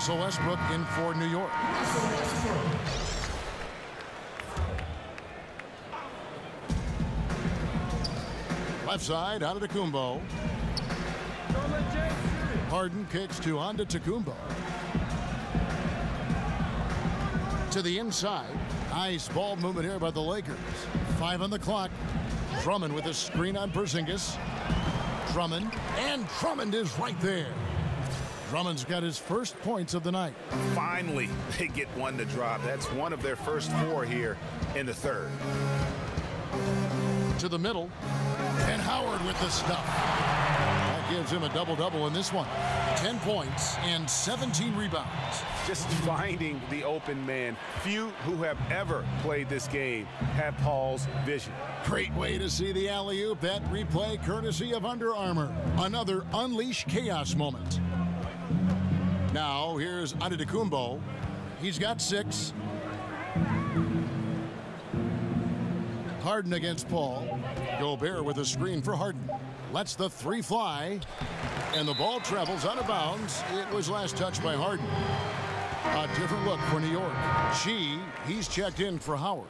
Russell Westbrook in for New York. Left side, Antetokounmpo. Harden kicks to Antetokounmpo. To the inside. Nice ball movement here by the Lakers. 5 on the clock. Drummond with a screen on Porzingis. Drummond, and Drummond is right there. Drummond's got his first points of the night. Finally, they get one to drop. That's one of their first 4 here in the third. To the middle, and Howard with the stuff. That gives him a double-double in this one. 10 points and 17 rebounds. Just finding the open man. Few who have ever played this game have Paul's vision. Great way to see the alley-oop. That replay courtesy of Under Armour. Another unleash chaos moment. Now, here's Antetokounmpo. He's got 6. Harden against Paul. Gobert with a screen for Harden. Lets the 3 fly. And the ball travels out of bounds. It was last touched by Harden. A different look for New York. He's checked in for Howard.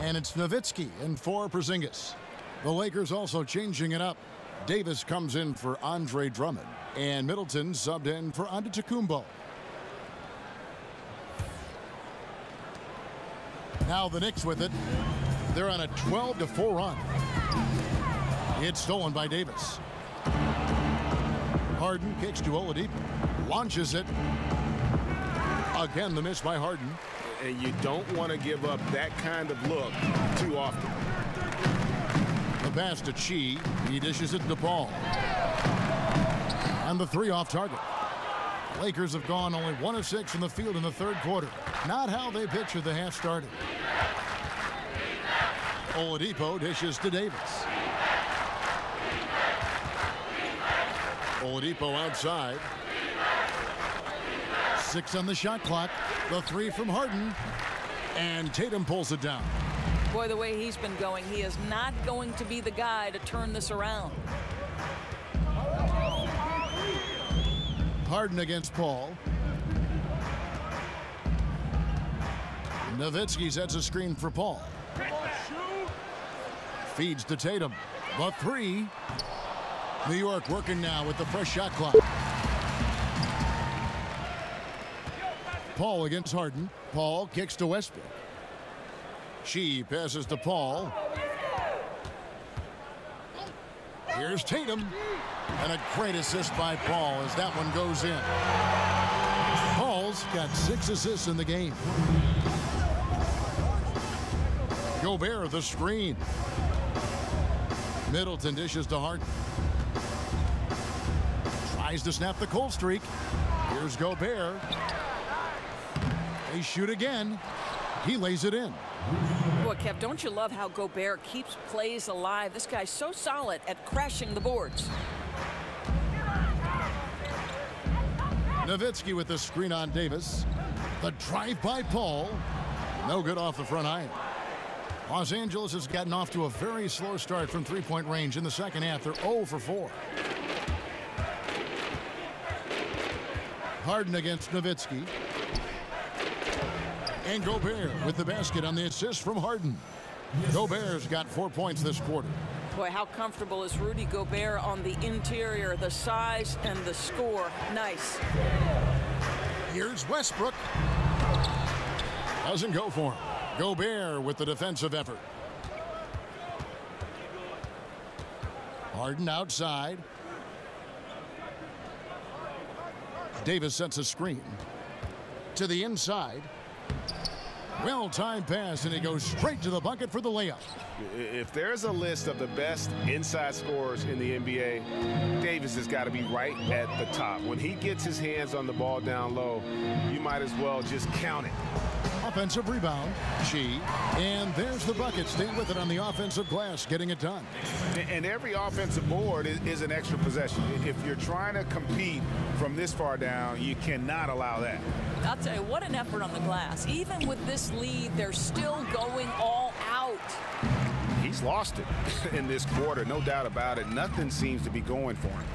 And it's Nowitzki in for Porzingis. The Lakers also changing it up. Davis comes in for Andre Drummond. And Middleton subbed in for Antetokounmpo. Now the Knicks with it. They're on a 12-4 run. It's stolen by Davis. Harden kicks to Oladipo. Launches it. Again, the miss by Harden. And you don't want to give up that kind of look too often. The pass to Chi. He dishes it to Paul. And the 3 off target. Lakers have gone only 1 of 6 from the field in the third quarter. Not how they pictured the half started. Oladipo dishes to Davis. Oladipo outside. 6 on the shot clock. The 3 from Harden. And Tatum pulls it down. Boy, the way he's been going, he is not going to be the guy to turn this around. Harden against Paul. Nowitzki sets a screen for Paul. Feeds to Tatum. The 3. New York working now with the fresh shot clock. Paul against Harden. Paul kicks to Westbrook. She passes to Paul. Here's Tatum. And a great assist by Paul as that one goes in. Paul's got 6 assists in the game. Gobert the screen. Middleton dishes to Harden. Tries to snap the cold streak. Here's Gobert. They shoot again. He lays it in. Boy, Kev, don't you love how Gobert keeps plays alive? This guy's so solid at crashing the boards. Nowitzki with the screen on Davis. The drive by Paul. No good off the front iron. Los Angeles has gotten off to a very slow start from three-point range in the second half. They're 0 for 4. Harden against Nowitzki. And Gobert with the basket on the assist from Harden. Gobert's got 4 points this quarter. Boy, how comfortable is Rudy Gobert on the interior? The size and the score. Nice. Here's Westbrook. Doesn't go for him. Gobert with the defensive effort. Harden outside. Davis sets a screen. To the inside. Well-timed pass, and he goes straight to the bucket for the layup. If there's a list of the best inside scorers in the NBA, Davis has got to be right at the top. When he gets his hands on the ball down low, you might as well just count it. Offensive rebound. She. And there's the bucket. Stay with it on the offensive glass, getting it done. And every offensive board is an extra possession. If you're trying to compete from this far down, you cannot allow that. I'll tell you, what an effort on the glass. Even with this lead, they're still going all out. He's lost it in this quarter, no doubt about it. Nothing seems to be going for him.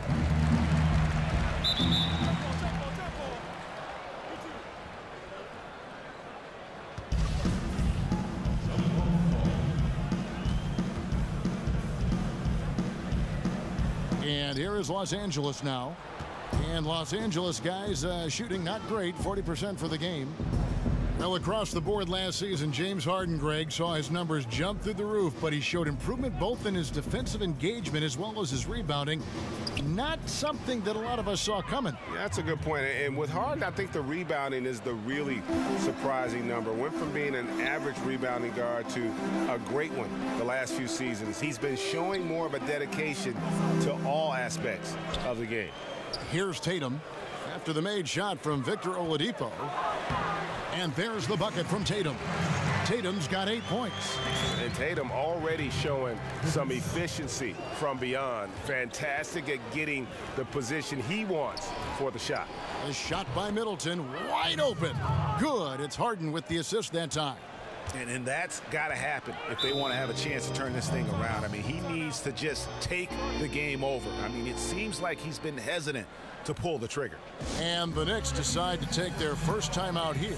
And here is Los Angeles now. And Los Angeles guys shooting not great, 40% for the game. Well, across the board last season, James Harden, Greg, saw his numbers jump through the roof, but he showed improvement both in his defensive engagement as well as his rebounding. Not something that a lot of us saw coming. Yeah, that's a good point. And with Harden, I think the rebounding is the really surprising number. Went from being an average rebounding guard to a great one the last few seasons. He's been showing more of a dedication to all aspects of the game. Here's Tatum after the made shot from Victor Oladipo. And there's the bucket from Tatum. Tatum's got 8 points. And Tatum already showing some efficiency from beyond. Fantastic at getting the position he wants for the shot. A shot by Middleton, wide open. Good. It's Harden with the assist that time. And that's got to happen if they want to have a chance to turn this thing around. I mean, he needs to just take the game over. I mean, it seems like he's been hesitant to pull the trigger. And the Knicks decide to take their first time out here.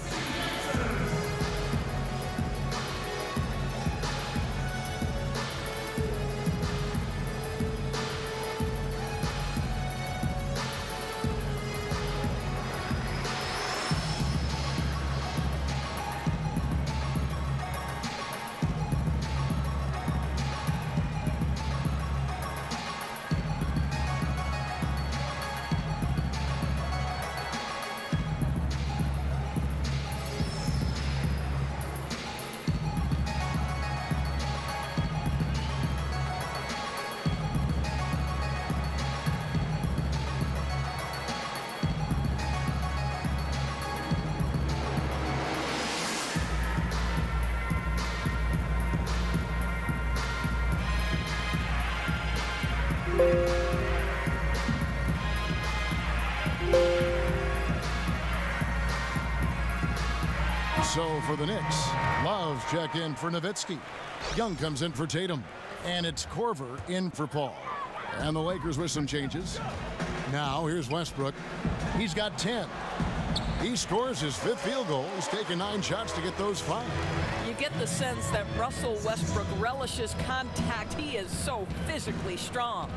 So for the Knicks, Love check in for Nowitzki. Young comes in for Tatum. And it's Korver in for Paul. And the Lakers with some changes. Now here's Westbrook. He's got 10. He scores his 5th field goal. He's taken 9 shots to get those 5. You get the sense that Russell Westbrook relishes contact. He is so physically strong.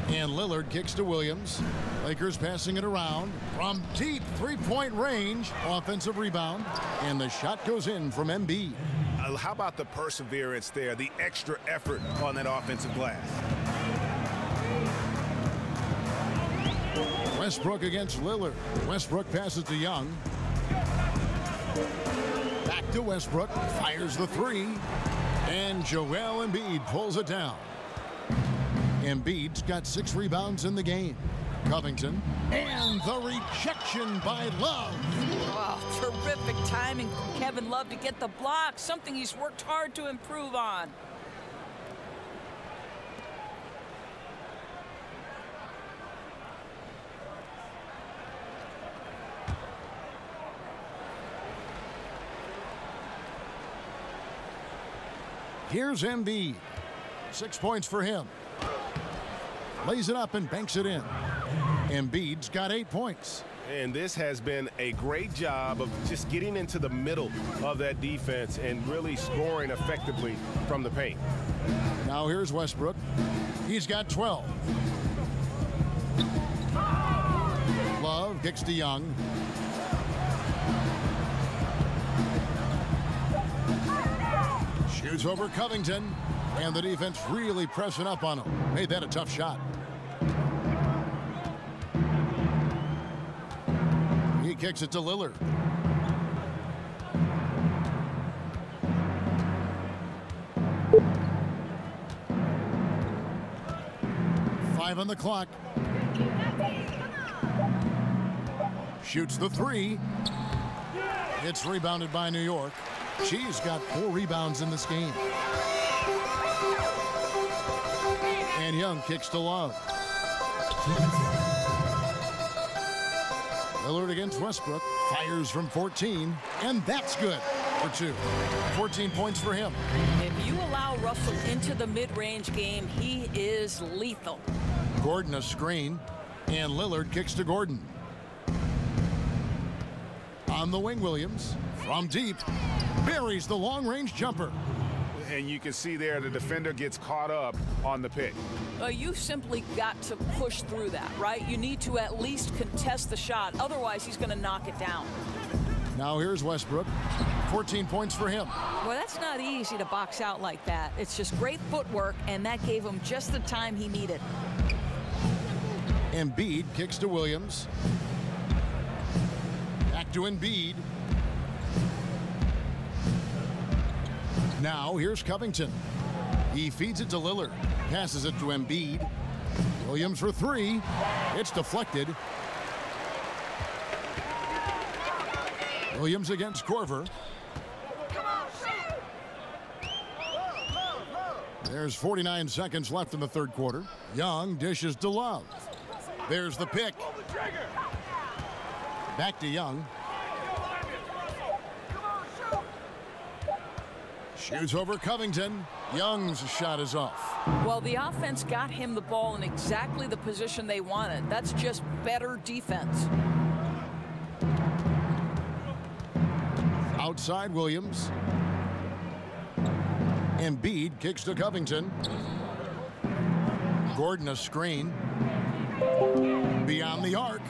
And Lillard kicks to Williams. Lakers passing it around from deep 3-point range. Offensive rebound. And the shot goes in from Embiid. How about the perseverance there, the extra effort on that offensive glass? Westbrook against Lillard. Westbrook passes to Young. Back to Westbrook. Fires the 3. And Joel Embiid pulls it down. Embiid's got 6 rebounds in the game. Covington. And the rejection by Love. Wow, terrific timing from Kevin Love to get the block, something he's worked hard to improve on. Here's Embiid. 6 points for him. Lays it up and banks it in. Embiid's got 8 points. And this has been a great job of just getting into the middle of that defense and really scoring effectively from the paint. Now here's Westbrook. He's got 12. Love kicks to Young. Shoots over Covington. And the defense really pressing up on him. Made that a tough shot. He kicks it to Lillard. Five on the clock. Shoots the 3. It's rebounded by New York. She's got 4 rebounds in this game. And Young kicks to Love. Lillard against Westbrook. Fires from 14. And that's good for 2. 14 points for him. If you allow Russell into the mid-range game, he is lethal. Gordon a screen. And Lillard kicks to Gordon. On the wing, Williams. From deep. Buries the long-range jumper. And you can see there the defender gets caught up on the pick. You simply got to push through that, right? You need to at least contest the shot. Otherwise, he's going to knock it down. Now here's Westbrook. 14 points for him. Well, that's not easy to box out like that. It's just great footwork, and that gave him just the time he needed. Embiid kicks to Williams. Back to Embiid. Now here's Covington. He feeds it to Lillard. Passes it to Embiid. Williams for 3. It's deflected. Williams against Korver. There's 49 seconds left in the 3rd quarter. Young dishes to Love. There's the pick. Back to Young. Shoots over Covington. Young's shot is off. Well, the offense got him the ball in exactly the position they wanted. That's just better defense. Outside Williams. Embiid kicks to Covington. Gordon a screen. Beyond the arc.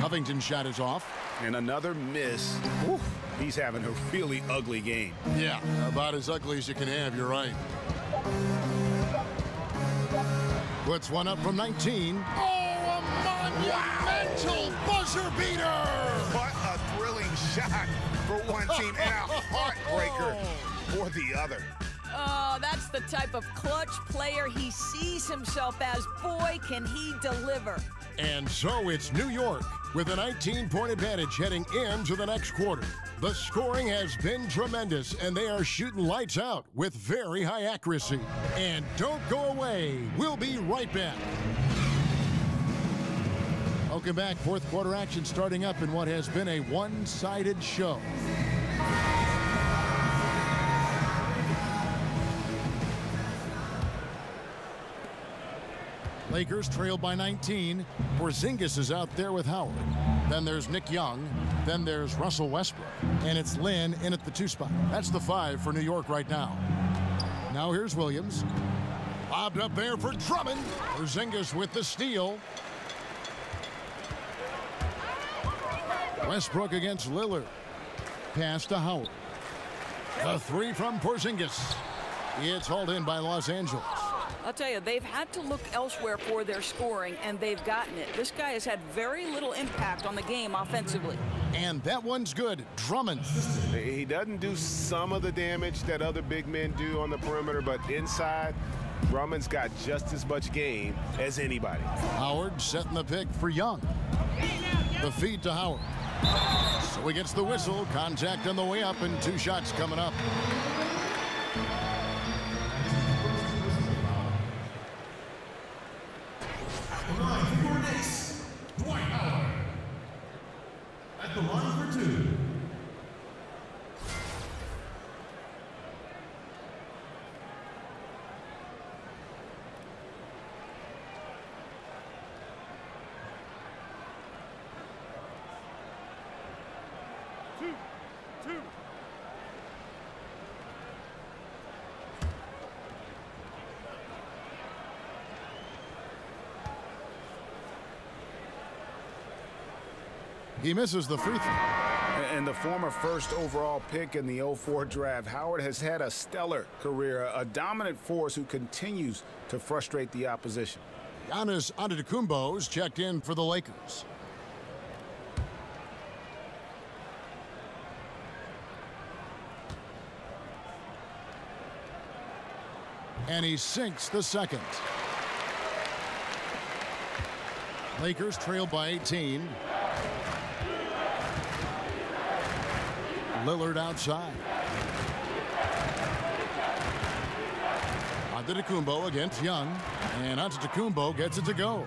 Covington's shot is off. And another miss. Oof. He's having a really ugly game. Yeah, about as ugly as you can have, you're right. Puts one up from 19. Oh, a monumental buzzer beater! What a thrilling shot for one team and a heartbreaker for the other. Oh, that's the type of clutch player he sees himself as. Boy, can he deliver. And so it's New York with a 19-point advantage heading into the next quarter. The scoring has been tremendous, and they are shooting lights out with very high accuracy. And don't go away. We'll be right back. Welcome back. Fourth quarter action starting up in what has been a one-sided show. Lakers trail by 19. Porzingis is out there with Howard. Then there's Nick Young. Then there's Russell Westbrook. And it's Lin in at the 2 spot. That's the 5 for New York right now. Now here's Williams. Lobbed up there for Drummond. Porzingis with the steal. Westbrook against Lillard. Pass to Howard. The 3 from Porzingis. It's hauled in by Los Angeles. I'll tell you, they've had to look elsewhere for their scoring, and they've gotten it. This guy has had very little impact on the game offensively. And that one's good. Drummond. He doesn't do some of the damage that other big men do on the perimeter, but inside, Drummond's got just as much game as anybody. Howard setting the pick for Young. The feed to Howard. So he gets the whistle. Contact on the way up, and 2 shots coming up. At the line for 2. He misses the free throw. And the former first overall pick in the 04 draft, Howard has had a stellar career, a dominant force who continues to frustrate the opposition. Giannis Antetokounmpo's checked in for the Lakers. And he sinks the second. Lakers trail by 18. Lillard outside. Antetokounmpo against Young, and Antetokounmpo gets it to go.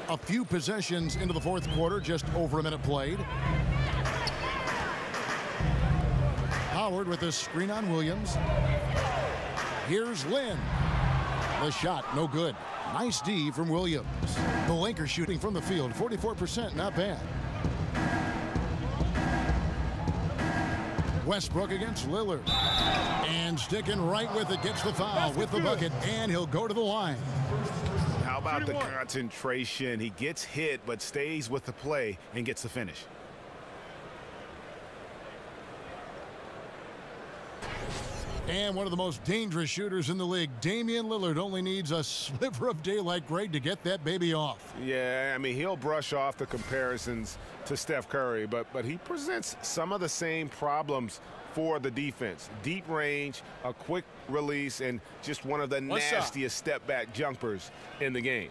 A few possessions into the fourth quarter, just over a minute played. Howard with a screen on Williams. Here's Lin. The shot, no good. Nice D from Williams. The Lakers shooting from the field, 44%, not bad. Westbrook against Lillard. And sticking right with it, gets the foul with the bucket, and he'll go to the line. How about the concentration? He gets hit, but stays with the play and gets the finish. And one of the most dangerous shooters in the league, Damian Lillard, only needs a sliver of daylight, Greg, to get that baby off. Yeah, I mean, he'll brush off the comparisons to Steph Curry, but he presents some of the same problems for the defense. Deep range, a quick release, and just one of the nastiest step-back jumpers in the game.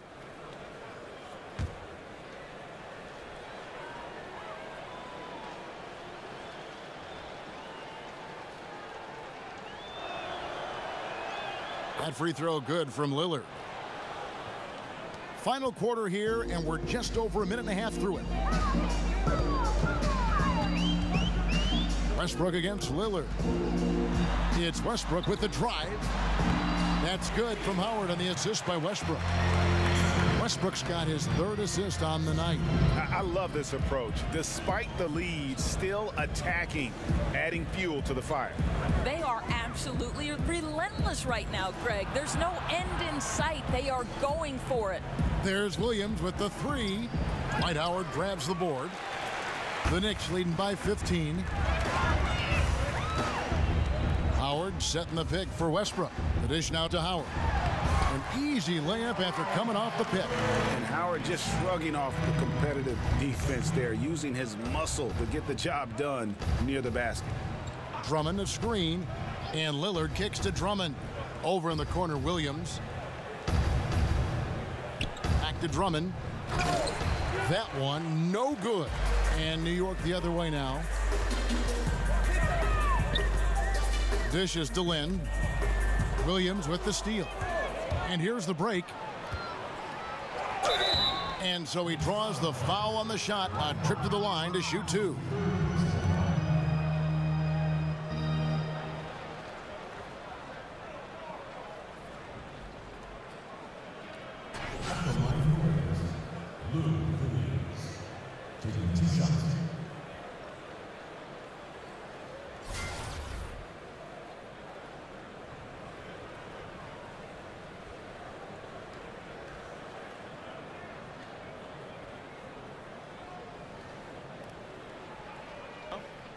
That free throw good from Lillard. Final quarter here, and we're just over a minute and a half through it. Westbrook against Lillard. It's Westbrook with the drive. That's good from Howard on the assist by Westbrook. Westbrook's got his 3rd assist on the night. I love this approach. Despite the lead, still attacking, adding fuel to the fire. They are absolutely relentless right now, Greg. There's no end in sight. They are going for it. There's Williams with the 3. Dwight Howard grabs the board. The Knicks leading by 15. Howard setting the pick for Westbrook. The dish now to Howard. An easy layup after coming off the pick. And Howard just shrugging off the competitive defense there, using his muscle to get the job done near the basket. Drummond a screen, and Lillard kicks to Drummond. Over in the corner, Williams. Back to Drummond. That one, no good. And New York the other way now. Dishes to Lynn. Williams with the steal. And here's the break. And so he draws the foul on the shot. A trip to the line to shoot two.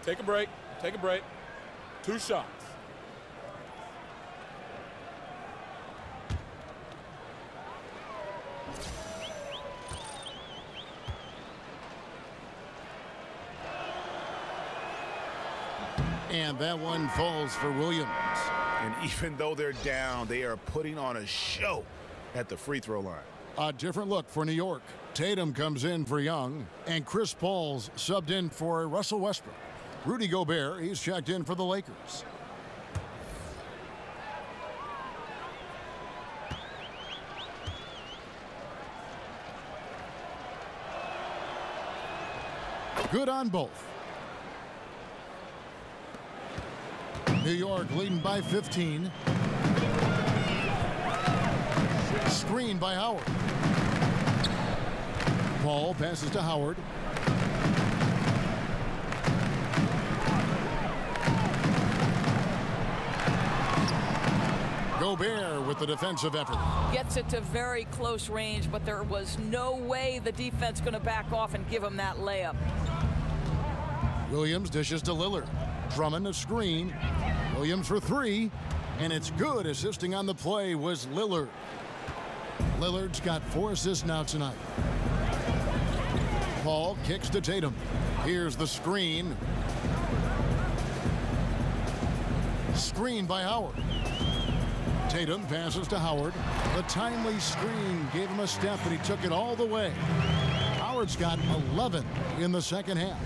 Take a break. Take a break. 2 shots. And that one falls for Williams. And even though they're down, they are putting on a show at the free throw line. A different look for New York. Tatum comes in for Young, and Chris Paul's subbed in for Russell Westbrook. Rudy Gobert, he's checked in for the Lakers. Good on both. New York leading by 15. Screen by Howard. Paul passes to Howard. Gobert with the defensive effort. Gets it to very close range, but there was no way the defense going to back off and give him that layup. Williams dishes to Lillard. Drummond a screen. Williams for three. And it's good. Assisting on the play was Lillard. Lillard's got 4 assists now tonight. Paul kicks to Tatum. Here's the screen. Screen by Howard. Tatum passes to Howard. The timely screen gave him a step, and he took it all the way. Howard's got 11 in the second half.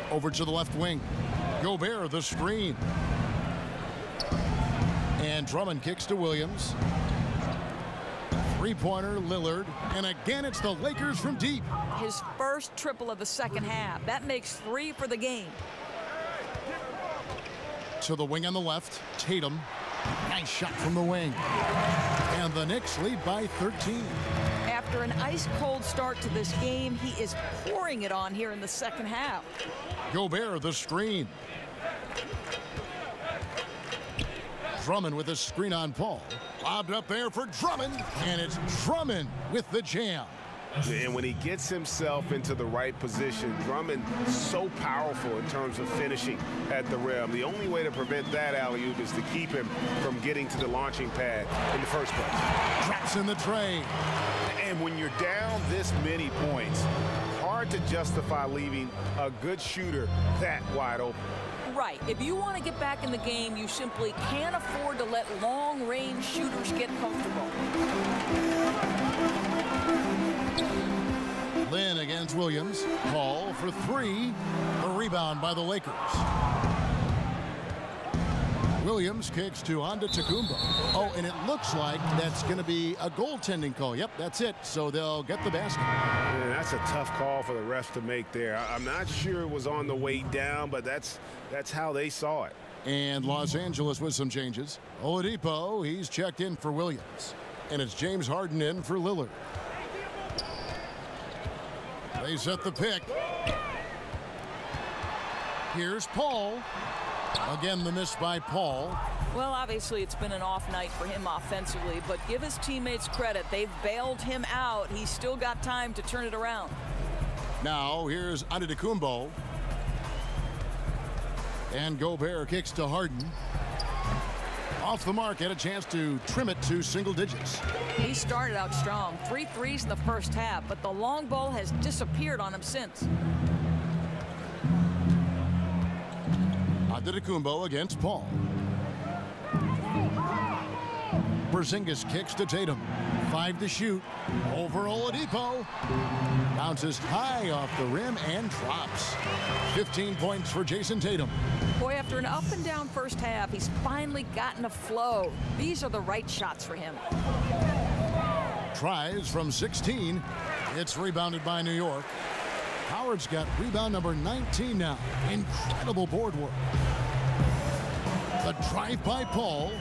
Over to the left wing. Gobert the screen. And Drummond kicks to Williams. Three-pointer, Lillard. And again, it's the Lakers from deep. His first triple of the second half. That makes 3 for the game. To the wing on the left, Tatum. Nice shot from the wing. And the Knicks lead by 13. After an ice-cold start to this game, he is pouring it on here in the second half. Gobert the screen. Drummond with a screen on Paul. Lobbed up there for Drummond. And it's Drummond with the jam. And when he gets himself into the right position, Drummond so powerful in terms of finishing at the rim. The only way to prevent that alley-oop is to keep him from getting to the launching pad in the first place. Drops in the tray. And when you're down this many points, hard to justify leaving a good shooter that wide open. Right. If you want to get back in the game, you simply can't afford to let long-range shooters get comfortable. Lynn against Williams. Paul for three. A rebound by the Lakers. Williams kicks to Antetokounmpo. Oh, and it looks like that's going to be a goaltending call. Yep, that's it. So they'll get the basket. Man, that's a tough call for the refs to make there. I'm not sure it was on the way down, but that's how they saw it. And Los Angeles with some changes. Oladipo, he's checked in for Williams. And it's James Harden in for Lillard. They set the pick. Here's Paul. Again, the miss by Paul. Well, obviously, it's been an off night for him offensively, but give his teammates credit. They've bailed him out. He's still got time to turn it around. Now, here's Antetokounmpo. And Gobert kicks to Harden. Off the mark, had a chance to trim it to single digits. He started out strong. 3 threes in the first half, but the long ball has disappeared on him since. Antetokounmpo against Paul. Porzingis kicks to Tatum. 5 to shoot. Over Oladipo. Bounces high off the rim and drops. 15 points for Jason Tatum. Boy, after an up and down first half, he's finally gotten a flow. These are the right shots for him. Tries from 16. It's rebounded by New York. Howard's got rebound number 19 now. Incredible board work. The drive by Paul.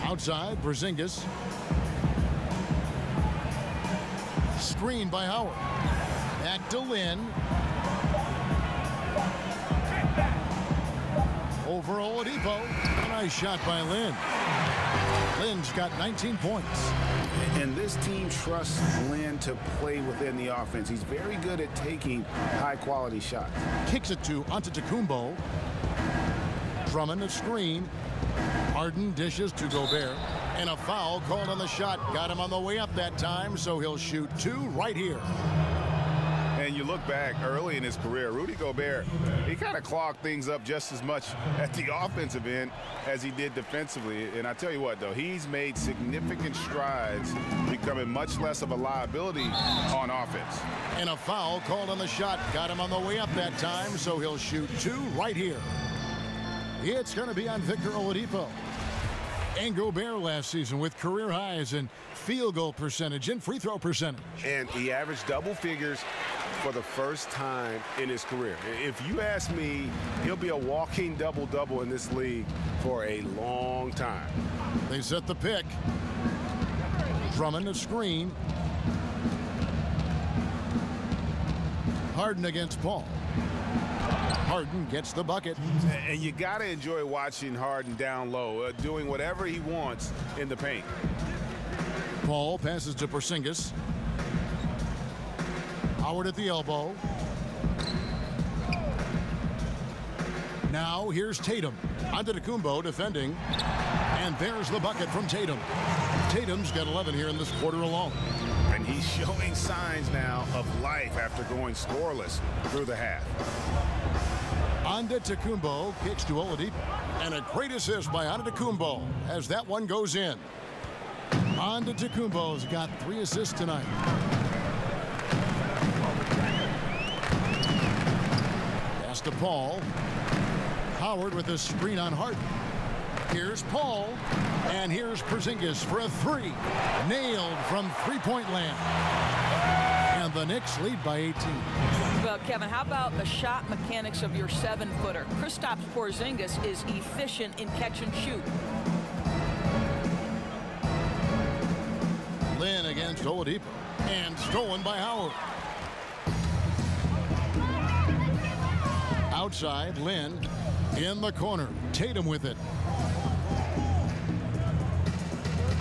Outside, Porzingis. Screen by Howard. Back to Lynn. Over Oladipo. A nice shot by Lynn. Lynn's got 19 points. And this team trusts Lynn to play within the offense. He's very good at taking high-quality shots. Kicks it to Antetokounmpo. Drummond a screen. Harden dishes to Gobert. And a foul called on the shot. Got him on the way up that time, so he'll shoot 2 right here. And you look back early in his career, Rudy Gobert, he kind of clogged things up just as much at the offensive end as he did defensively. And I tell you what, though, he's made significant strides, becoming much less of a liability on offense. And a foul called on the shot. Got him on the way up that time, so he'll shoot 2 right here. It's going to be on Victor Oladipo. And Gobert last season with career highs in field goal percentage and free throw percentage. And he averaged double figures for the first time in his career. If you ask me, he'll be a walking double-double in this league for a long time. They set the pick. Drummond a screen. Harden against Paul. Harden gets the bucket. And you got to enjoy watching Harden down low, doing whatever he wants in the paint. Paul passes to Porzingis. Howard at the elbow. Now here's Tatum. Antetokounmpo defending. And there's the bucket from Tatum. Tatum's got 11 here in this quarter alone. And he's showing signs now of life after going scoreless through the half. Antetokounmpo kicks to Oladipo. And a great assist by Antetokounmpo as that one goes in. Antetokounmpo's got 3 assists tonight. Pass to Paul. Howard with a screen on Harden. Here's Paul. And here's Porzingis for a 3. Nailed from three-point land. And the Knicks lead by 18. Well, Kevin, how about the shot mechanics of your 7-footer? Kristaps Porzingis is efficient in catch and shoot. Lynn against Oladipo. And stolen by Howard. Outside, Lynn in the corner. Tatum with it.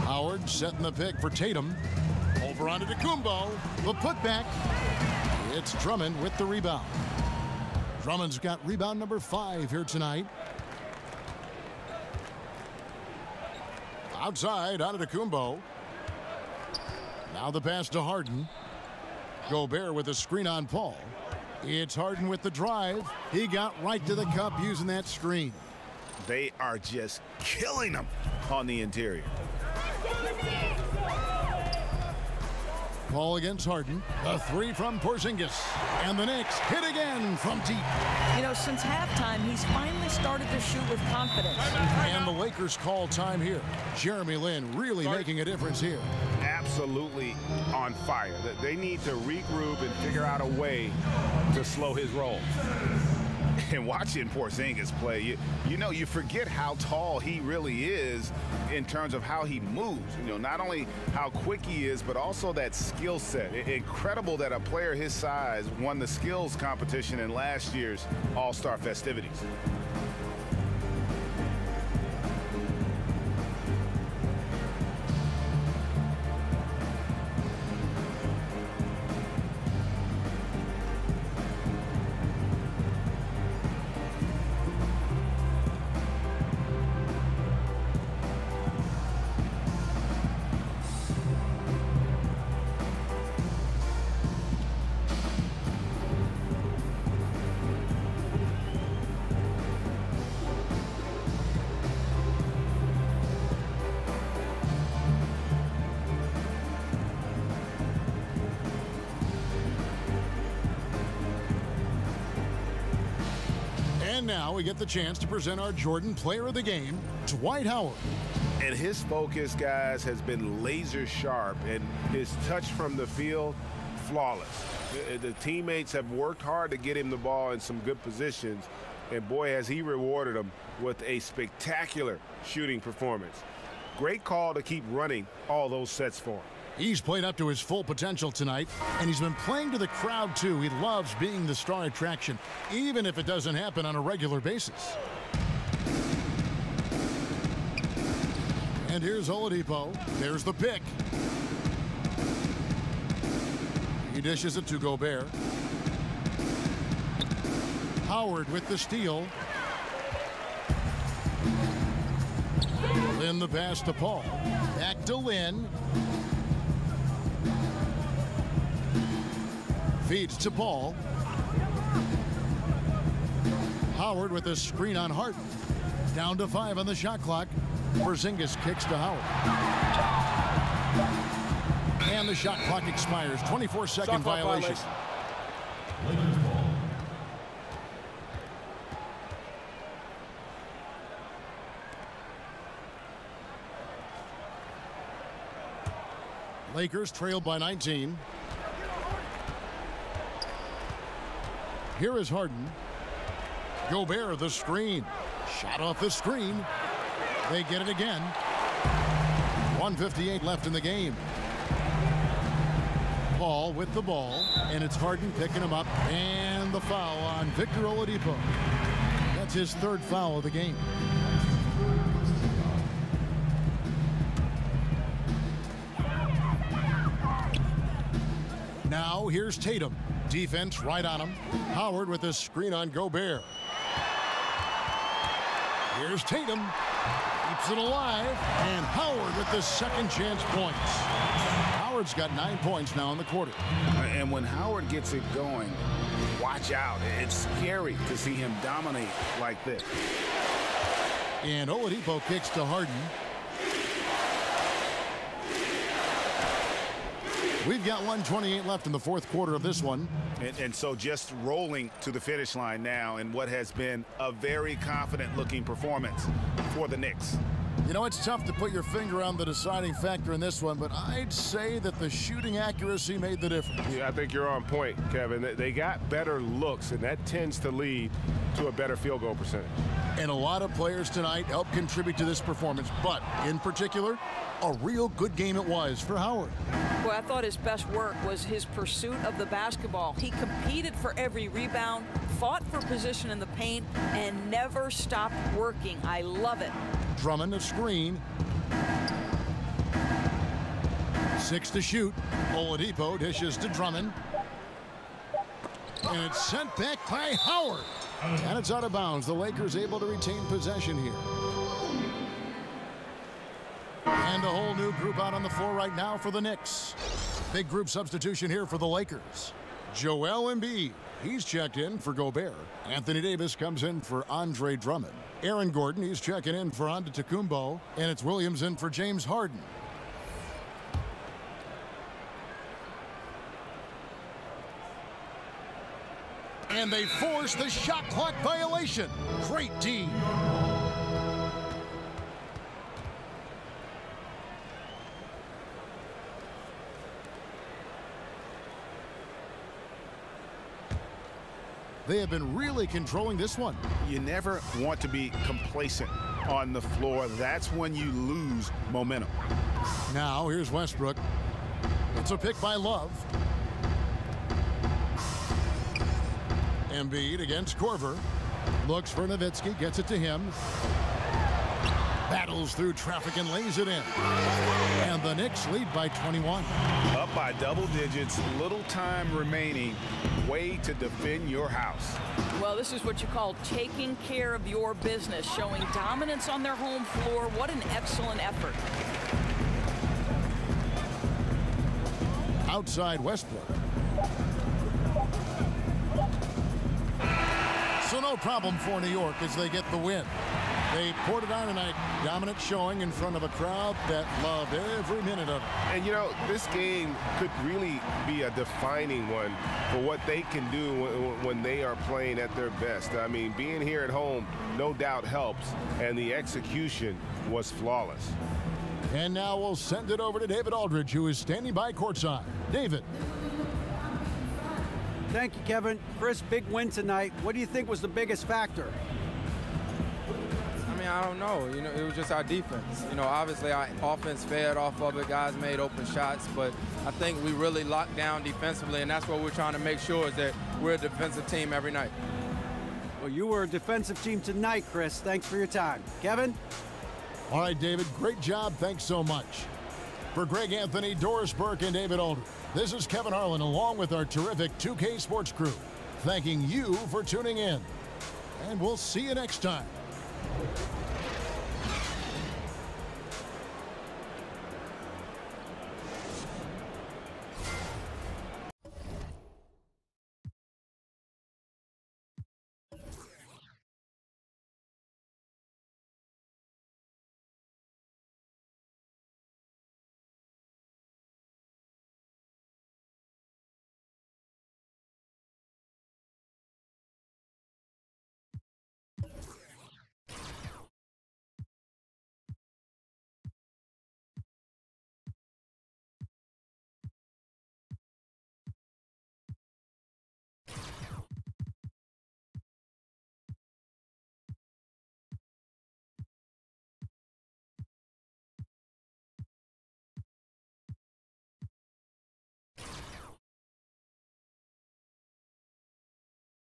Howard setting the pick for Tatum. Over onto Antetokounmpo. The putback. It's Drummond with the rebound. Drummond's got rebound number 5 here tonight. Outside, Antetokounmpo. Now the pass to Harden. Gobert with a screen on Paul. It's Harden with the drive. He got right to the cup using that screen. They are just killing them on the interior. Paul against Harden. A 3 from Porzingis. And the Knicks hit again from deep. You know, since halftime, he's finally started to shoot with confidence. And the Lakers call time here. Jeremy Lin really making a difference here. Absolutely on fire. They need to regroup and figure out a way to slow his roll. And watching Porzingis play, you forget how tall he really is in terms of how he moves. Not only how quick he is, but also that skill set. Incredible that a player his size won the skills competition in last year's All-Star festivities. And now we get the chance to present our Jordan Player of the Game, Dwight Howard. And his focus, guys, has been laser sharp, and his touch from the field, flawless. The teammates have worked hard to get him the ball in some good positions, and boy, has he rewarded them with a spectacular shooting performance. Great call to keep running all those sets for him. He's played up to his full potential tonight, and he's been playing to the crowd, too. He loves being the star attraction, even if it doesn't happen on a regular basis. And here's Oladipo. There's the pick. He dishes it to Gobert. Howard with the steal. Lynn the pass to Paul. Back to Lynn. Feeds to Paul. Howard with a screen on Harden. Down to 5 on the shot clock. Porzingis kicks to Howard. And the shot clock expires. 24-second violation. Lakers trailed by 19. Here is Harden. Gobert, the screen. Shot off the screen. They get it again. 1:58 left in the game. Paul with the ball, and it's Harden picking him up, and the foul on Victor Oladipo. That's his 3rd foul of the game. Now here's Tatum. Defense right on him. Howard with a screen on Gobert. Here's Tatum. Keeps it alive. And Howard with the second chance points. Howard's got 9 points now in the quarter. And when Howard gets it going, watch out. It's scary to see him dominate like this. And Oladipo kicks to Harden. We've got 1:28 left in the 4th quarter of this one. And so just rolling to the finish line now in what has been a very confident-looking performance for the Knicks. You know, it's tough to put your finger on the deciding factor in this one, but I'd say that the shooting accuracy made the difference. Yeah, I think you're on point, Kevin. They got better looks, and that tends to lead to a better field goal percentage. And a lot of players tonight helped contribute to this performance, but in particular, a real good game it was for Howard. Boy, I thought his best work was his pursuit of the basketball. He competed for every rebound, fought for position in the paint, and never stopped working. I love it. Drummond a screen. 6 to shoot. Oladipo dishes to Drummond. And it's sent back by Howard. And it's out of bounds. The Lakers able to retain possession here. And a whole new group out on the floor right now for the Knicks. Big group substitution here for the Lakers. Joel Embiid. He's checked in for Gobert. Anthony Davis comes in for Andre Drummond. Aaron Gordon, he's checking in for Antetokounmpo. And it's Williams in for James Harden. And they force the shot clock violation. Great D. They have been really controlling this one. You never want to be complacent on the floor. That's when you lose momentum. Now here's Westbrook. It's a pick by Love. Embiid against Korver. Looks for Nowitzki, gets it to him. Battles through traffic and lays it in. And the Knicks lead by 21. Up by double digits, little time remaining. Way to defend your house. Well, this is what you call taking care of your business, showing dominance on their home floor. What an excellent effort. Outside Westbrook. So no problem for New York as they get the win. They poured it on tonight. Dominant showing in front of a crowd that loved every minute of it. And, you know, this game could really be a defining one for what they can do when they are playing at their best. I mean, being here at home no doubt helps, and the execution was flawless. And now we'll send it over to David Aldridge, who is standing by courtside. David. Thank you, Kevin. Chris, big win tonight. What do you think was the biggest factor? I mean, I don't know. You know, it was just our defense. You know, obviously our offense fed off of it. Guys made open shots, but I think we really locked down defensively, and that's what we're trying to make sure is that we're a defensive team every night. Well, you were a defensive team tonight, Chris. Thanks for your time. Kevin? All right, David, great job. Thanks so much. For Greg Anthony, Doris Burke, and David Aldridge, this is Kevin Harlan along with our terrific 2K Sports crew, thanking you for tuning in. And we'll see you next time.